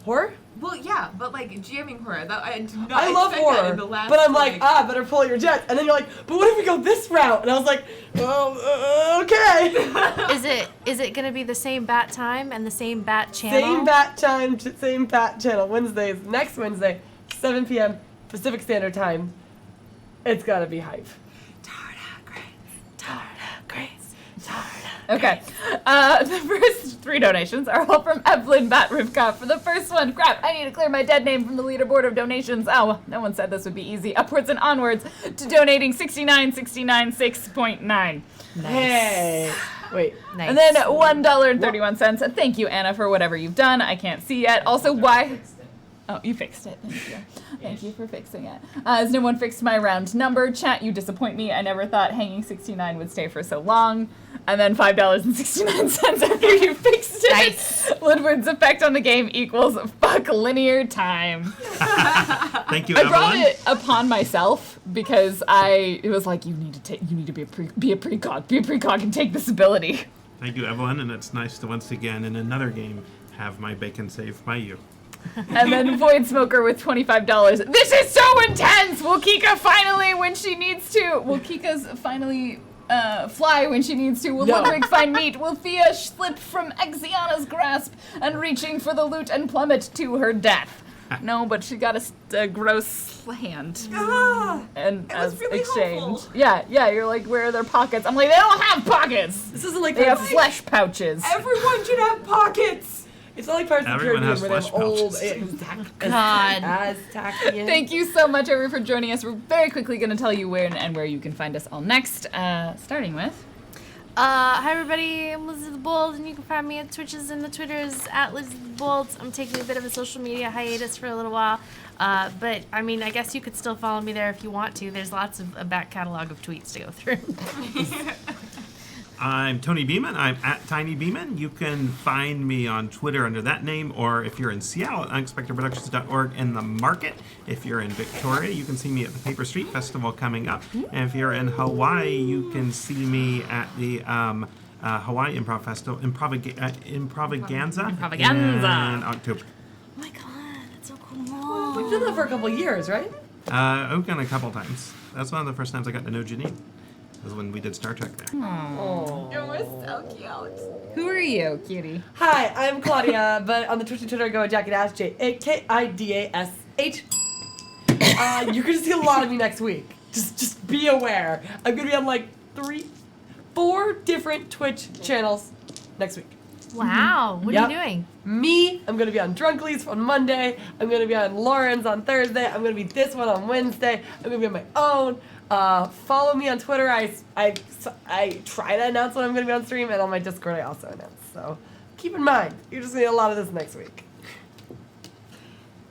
Horror? Well, yeah, but like GMing horror. I did not I love expect that horror. in the last, But I'm like, better pull your jets. And then you're like, but what if we go this route? And I was like, well, okay. Is it gonna be the same bat time and the same bat channel? Same bat time, same bat channel. Wednesdays, next Wednesday, 7 p.m. Pacific Standard Time. It's got to be hype. Okay. The first 3 donations are all from Evelyn Bat Rivka. For the first one, crap, I need to clear my dead name from the leaderboard of donations. Oh, no one said this would be easy. Upwards and onwards to donating 69.69. Hey. Wait. Nice. And then $1.31. Thank you, Anna, for whatever you've done. I can't see yet. Also, why? Oh, you fixed it. Thank you. Thank you for fixing it. As no one fixed my round number, chat, you disappoint me. I never thought hanging 69 would stay for so long. And then $5.69 after you fixed it. Nice. Ludwig's effect on the game equals fuck linear time. Thank you, I Evelyn. brought it upon myself because it was like, you need to be a precog and take this ability. Thank you, Evelyn, and it's nice to once again in another game have my bacon saved by you. And then Void Smoker with $25. This is so intense! Will Kika finally, when she needs to? Will Kika's finally fly when she needs to? Will No. Ludwig find meat? Will Thea slip from Exiana's grasp and reaching for the loot and plummet to her death? No, but she got a gross hand. And It was as really exchange. helpful. Yeah, you're like, where are their pockets? I'm like, they don't have pockets! This isn't like They have Pirates- flesh pouches. Everyone should have pockets. It's not like Pirates of the Everyone Caribbean has where they have flesh old pouches. God. Aztacian. Thank you so much, everyone, for joining us. We're very quickly going to tell you where and where you can find us all next, starting with... Hi everybody, I'm Lizzie the Bold, and you can find me at Twitches and the Twitters at Lizzie the Bold. I'm taking a bit of a social media hiatus for a little while, but I mean, I guess you could still follow me there if you want to. There's lots of a back catalog of tweets to go through. I'm Tony Beeman. I'm at Tiny Beeman. You can find me on Twitter under that name, or if you're in Seattle at unexpectedproductions.org in the market. If you're in Victoria, you can see me at the Paper Street Festival coming up. And if you're in Hawaii, you can see me at the Hawaii Improv Festival, Improvaganza Improvaganza. in October. Oh my god, that's so cool. We've done that for a couple of years, right? I've gone a couple times. That's one of the first times I got to know Janine. Was when we did Star Trek there. Oh. It was so cute. Who are you, cutie? Hi, I'm Claudia, but on the Twitch and Twitter, go Jackie Dash, JAKIDASH. You're gonna see a lot of me next week. Just be aware. I'm gonna be on like 3, 4 different Twitch channels next week. Wow. What Yep. are you doing? Me, I'm gonna be on Drunkly's on Monday. I'm gonna be on Lauren's on Thursday. I'm gonna be this one on Wednesday. I'm gonna be on my own. Follow me on Twitter. I try to announce when I'm gonna be on stream, and on my Discord I also announce. So keep in mind, you're just gonna get a lot of this next week.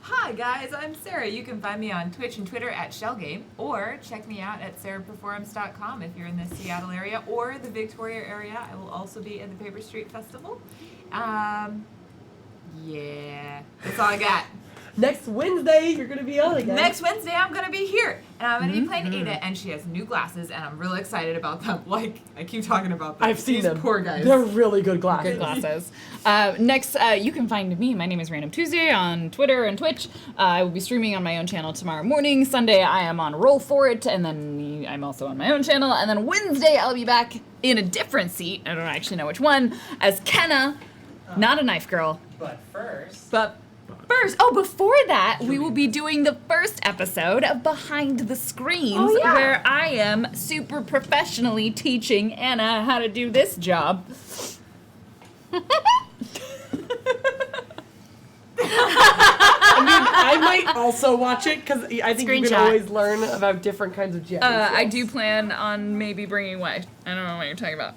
Hi guys, I'm Sarah. You can find me on Twitch and Twitter at ShellGame, or check me out at sarahperforms.com if you're in the Seattle area or the Victoria area. I will also be at the Paper Street Festival. Yeah, that's all I got. Next Wednesday, you're gonna be on again. Next Wednesday, I'm gonna be here, and I'm gonna be playing Ada, and she has new glasses, and I'm really excited about them. Like, I keep talking about them. I've seen These them. poor guys. They're really good glasses. Good glasses. Next, you can find me. My name is Random Tuesday on Twitter and Twitch. I will be streaming on my own channel tomorrow morning. Sunday, I am on Roll For It, and then I'm also on my own channel. And then Wednesday, I'll be back in a different seat. I don't actually know which one. As Kenna, not a knife girl. But first. But first, before that, we will be doing the first episode of Behind the Screens, where I am super professionally teaching Anna how to do this job. I might also watch it because I think you can Screenshot. always learn about different kinds of Japanese. I do plan on maybe bringing what? I don't know what you're talking about.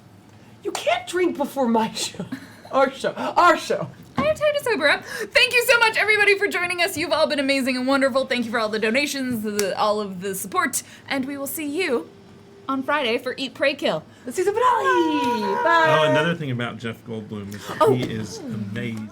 You can't drink before my show. Our show. I have time to sober up. Thank you so much, everybody, for joining us. You've all been amazing and wonderful. Thank you for all the donations, all of the support, and we will see you on Friday for Eat, Pray, Kill. The season finale. Bye. Oh, another thing about Jeff Goldblum is that he is amazing.